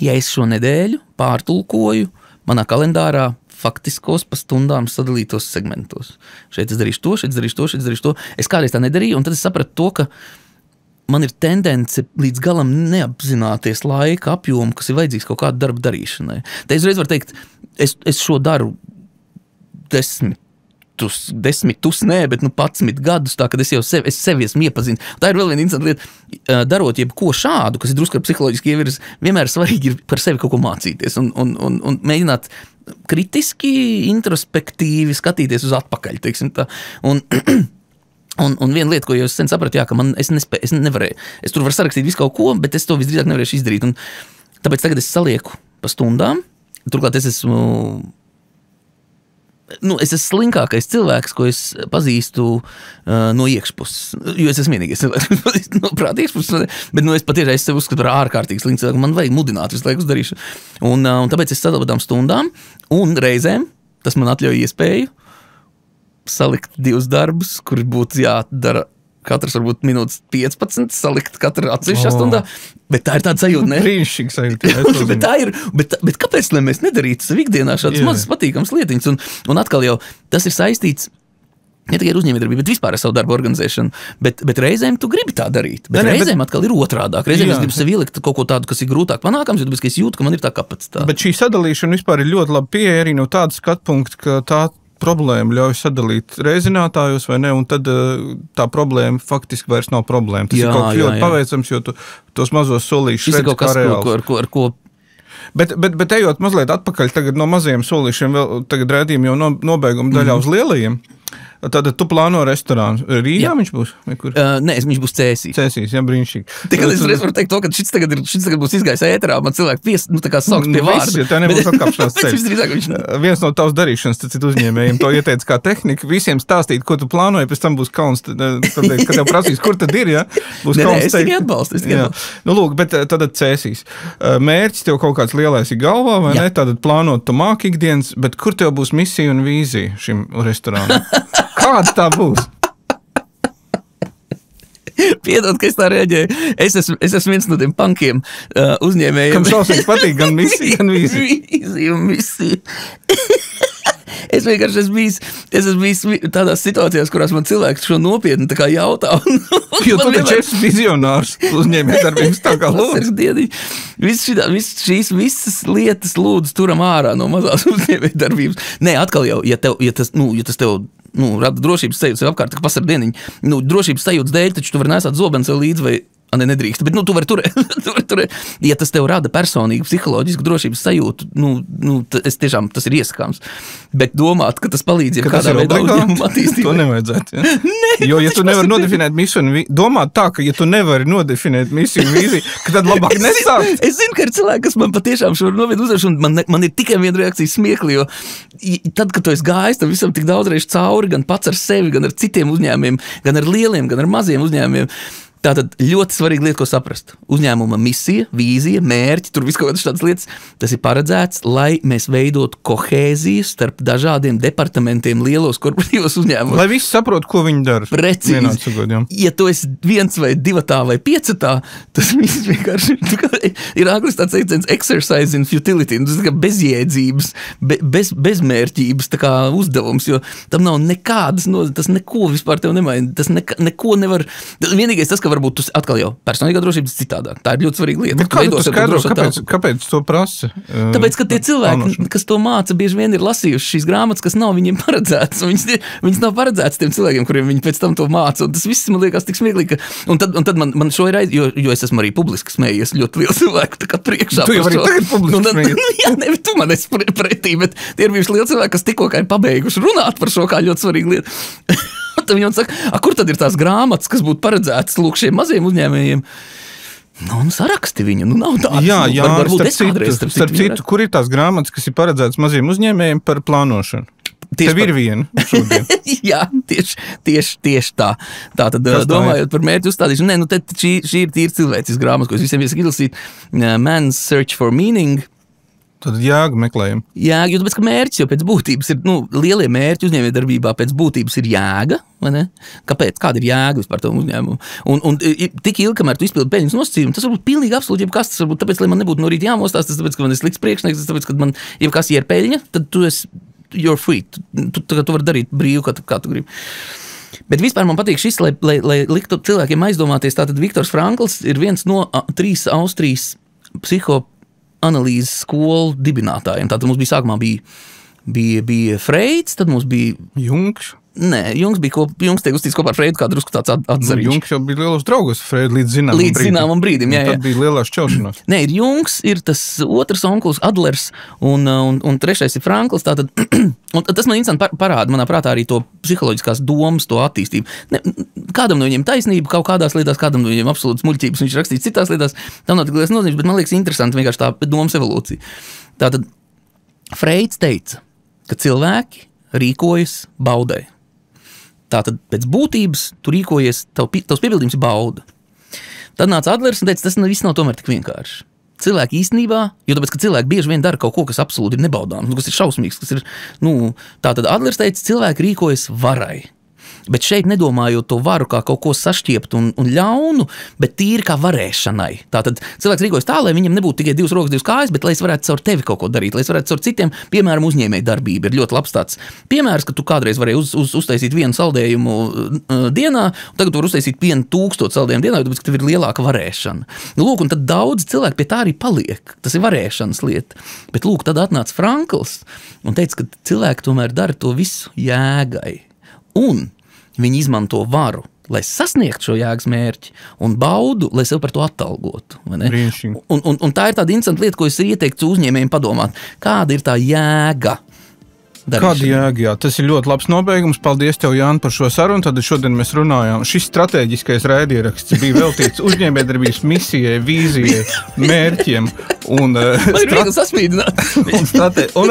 ja es šo nedēļu pārtulkoju manā kalendārā faktiskos pa stundām sadalītos segmentos. Šeit es darīšu to, šeit es darīšu to, šeit es darīšu to. Es kādreiz tā nedarīju, un tad es sapratu to, ka man ir tendence līdz galam neapzināties laika apjomu, kas ir vajadzīgs kaut kādu darbu darīšanai. Te es reiz varu teikt, es šo daru 10 nē, bet 11 gadus, tā, kad es sevi esmu iepazinu. Tā ir vēl viena interesanta lieta, darot jebko šādu, kas ir drusku ar psiholoģiski ievirs, vienmēr svarīgi ir par sevi kaut ko mācīties un mēģināt kritiski, introspektīvi skatīties uz atpakaļ, teiksim tā. Un viena lieta, ko jau sen sapratu, jā, ka es nevarēju. Es tur varu sarakstīt visu kaut ko, bet es to visdrīzāk nevarēšu izdarīt. Un tāpēc tagad es salieku pa stundām. Turklāt es esmu slinkākais cilvēks, ko es pazīstu no iekšpuses, jo es esmu vienīgais cilvēks, no prāta iekšpuses, bet es patiešām sevi uzskatu par ārkārtīgi slinku cilvēku, man vajag mudināt visu laiku uz darīšanu. Un tāpēc es sadalu tām stundām, un reizēm tas man atļauj iespēju salikt 2 darbus, kuri būtu jādara katrs varbūt minūtes 15, salikt katru atsevišķā stundā, bet tā ir tāda sajūta, ne? Brīnišķīga sajūta. Bet tā ir, bet kāpēc, lai mēs nedarītu savu ikdienā šādas mazas patīkamas lietiņas? Un atkal jau tas ir saistīts Ne tikai ar uzņēmējdarbību, bet vispār ar savu darbu organizēšanu. Bet reizēm tu gribi tā darīt. Bet reizēm atkal ir otrādāk. Reizēm es gribu sev ielikt kaut ko tādu, kas ir grūtāk panākams, jo es jūtu, ka man ir tā kapacitāte. Bet šī sadalīšana vispār ir ļoti labi pieeja arī no tāda skatpunkta, ka tā problēma ļauj sadalīt reizinātājus vai ne, un tad tā problēma faktiski vairs nav problēma. Tas ir kaut kas ļoti paveicams, jo tu tos mazos solīšus redz kā reāls. Ar ko Bet ejot mazliet atpakaļ tagad no mazajiem solīšiem, vēl tagad rēdījumi jau nobeiguma daļā uz lielajiem. Tad tu plāno restorānu. Rīgā viņš būs? Nē, viņš būs Cēsīs. Cēsīs, jā, brīnišķīgi. Tikai es varu teikt to, ka šis tagad būs izgājis ēterā, man cilvēki tā kā sauks pie vārda. Ja tā nebūs atkāpšanās ceļš. Viens no tavs darīšanas, tad citu uzņēmējiem to ieteica kā tehnika. Visiem stāstīt, ko tu plānoji, pēc tam būs kauns, kad tev prasīs, kur tad ir, ja? Būs kauns teikt. Es tikai atbalstu. Nu, lūk, bet tad Cēsīs. Mērķis tev kaut kāds lielais ir galvā, vai ne? Tātad plānot tu māki ikdienas, bet kur tev būs misija un vīzija šim restorānam? Kāda tā būs? Piedod, ka es tā reaģēju. Es esmu viens no tiem punkiem uzņēmējiem. Kam šausmīgi patīk gan misija, gan vīzija. Vīzija un misija. Es vienkārši esmu bijis tādās situācijās, kurās man cilvēks šo nopietni tā kā jautā. Jo tu taču esi vizionārs uzņēmējdarbības tā kā lūdzu. Visas lietas lūdzu turam ārā no mazās uzņēmējdarbības. Nē, atkal jau, ja tas tev rada drošības sajūtas sev apkārt, ka pasar dieniņu. Drošības sajūtas dēļ, taču tu vari nesāt zobenu sev līdzi vai nedrīkst, bet tu vari turēt. Ja tas tev rada personīgu psiholoģisku drošības sajūtu, es tiešām tas ir ieskāms. Bet domāt, ka tas palīdz jau kādā veidā uzņēmumu attīstībai. To nevajadzētu, ja? Jo, ja tu nevari nodefinēt misiju un domāt tā, ka ja tu nevari nodefinēt misiju un vīziju, ka tad labāk nesākt. Es zinu, ka ir cilvēki, kas man patiešām šo novienu uzvērš, un man ir tikai viena reakcija smiekli, jo tad, kad tu esi gājis tam visam tik daudz reiz cauri, gan pats ar sevi, gan ar citiem uzņēmumiem, gan ar lieliem, gan ar maziem uzņēmumiem, tātad ļoti svarīga lieta, ko saprast. Uzņēmuma misija, vīzija, mērķi, tur viss kaut kādas tādas lietas, tas ir paredzēts, lai mēs veidotu kohēziju starp dažādiem departamentiem lielos korporatīvos uzņēmumos. Lai visi saprot, ko viņi dara. Precīzi. Ja tu esi 1 vai 2 vai 5, tas viss vienkārši ir angļuiski tāds teiciens exercise in futility. Tas ir bezjēdzības, bezmērķības tā kā uzdevums, jo tam nav nekādas, tas neko vispār tev nemaina. Tas neko nevar. Vienīgais tas, ka varbūt tu atkal jau personīgā drošības citādāk. Tā ir ļoti svarīga lieta. Bet kā tu skaidro, kāpēc to prasa? Tāpēc, ka tie cilvēki, kas to māca, bieži vien ir lasījuši šīs grāmatas, kas nav viņiem paredzētas. Viņas nav paredzētas tiem cilvēkiem, kuriem viņi pēc tam to māca. Un tas viss man liekas tik smieklīgi. Un tad man šo ir jo es esmu arī publiski smējies ļoti lielu cilvēku tā kā priekšā. Tu jau arī tagad publiski smējies. Jā, ne, tu man esi pretī, bet tie ir bijuši lieli cilvēki, kas tikko kā ir pabeiguši runāt par šo kā ļoti svarīgu lietu. Tad viņi saka, kur tad ir tās grāmatas, kas būtu paredzētas lūk šiem maziem uzņēmējiem? Saraksti viņu, nav tādas. Jā, starp citu, kur ir tās grāmatas, kas ir paredzētas maziem uzņēmējiem par plānošanu? Tev ir viena šodien. Jā, tieši tā. Tātad, domājot par mērķu uzstādīšanu, šī ir tīri cilvēcisks grāmatas, ko es visiem iesaku izlasīt. Man's Search for Meaning. Tad jēgu meklējam. Jēga, jo tāpēc, ka mērķis jau pēc būtības ir, lielie mērķi uzņēmējdarbībā pēc būtības ir jēga, vai ne? Kāpēc? Kāda ir jēga vispār tam uzņēmumu? Un tik ilgi, kamēr tu izpildi peļņas nosacījumu, tas varbūt pilnīgi absolūti jebkas, tas varbūt tāpēc, lai man nebūtu no rīta jāmostās, tas tāpēc, ka man ir slikts priekšnieks, tas tāpēc, ka man jebkas ir peļņa, tad tu esi, you're free, tu vari darīt brīvu, kā tu gribi. Bet vispār man patīk šis, lai liktu cilvēkiem aizdomāties, tātad Viktors Frankls ir viens no 3 Austrijas analīzes skolu dibinātājiem. Tātad mums bija sākumā bija Freids, tad mums bija Jungs. Nē, Jungs tiek uzstīts kopā ar Freidu kā drusku tāds atzarīgs. Jungs jau bija lielos draugus Freidu līdz zināmam brīdim. Jā. Tad bija lielā šķelšanās. Nē, ir Jungs, ir tas otrs onkulis Adlers un trešais ir Frankls. Tātad, un tas man interesanti parāda manā prātā arī to psiholoģiskās domas, to attīstību. Kādam no viņiem taisnība kaut kādās lietās, kādam no viņiem absolūtas muļķības, viņš rakstīja citās lietās. Tam nav tik liels nozīmes, bet man liekas interesanti vienkārši tā domas evolūcija. Tātad Freids teica, ka cilvēki rīkojas baudai. Tātad pēc būtības tu rīkojies, tavs piebildījums ir bauda. Tad nāca Adlers un teica, tas viss nav tomēr tik vienkārši. Cilvēki īstenībā, jo tāpēc, ka cilvēki bieži vien dara kaut ko, kas absolūti ir nebaudāms, kas ir šausmīgs, kas ir, tātad Adlers teica, cilvēki rīkojas varai. Bet šeit nedomājot to varu kā kaut ko sašķiept un ļaunu, bet tīri kā varēšanai. Tātad cilvēks rīkojas tā, lai viņam nebūtu tikai 2 rokas, 2 kājas, bet lai es varētu caur tevi kaut ko darīt, lai es varētu caur citiem, piemēram, uzņēmēju darbība ir ļoti labs tāds piemērs, ka tu kādreiz varēji uztaisīt vienu saldējumu dienā, un tagad tu vari uztaisīt 1000 saldējumu dienā, tāpēc, ka tev ir lielāka varēšana. Lūk, un tad daudz cilvēki pie tā arī paliek. Tas ir varēšanas lieta. Bet lūk, tad atnāca Frankls un teica, ka cilvēki tomēr dara to visu jēgai. Un viņi izmanto varu, lai sasniegtu šo jēgas mērķi, un baudu, lai sev par to atalgotu. Un tā ir tāda interesanta lieta, ko es ieteiktu uzņēmējiem padomāt. Kāda ir tā jēga? Kāda jēga, jā. Tas ir ļoti labs nobeigums. Paldies tev, Jāni, par šo sarunu. Tad šodien mēs runājām. Šis strateģiskais raidieraksts bija veltīts uzņēmējdarbības misijai, vīzijai, mērķiem un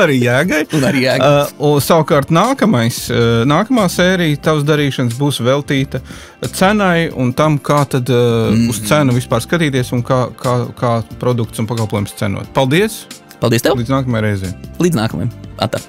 arī jēgai. Savukārt nākamā sērija tavas darīšanas būs veltīta cenai un tam, kā tad uz cenu vispār skatīties un kā produkts un pakalpojums cenot. Paldies! Paldies tev! Līdz nākamajai reizei! Līdz nākamajai! Atā!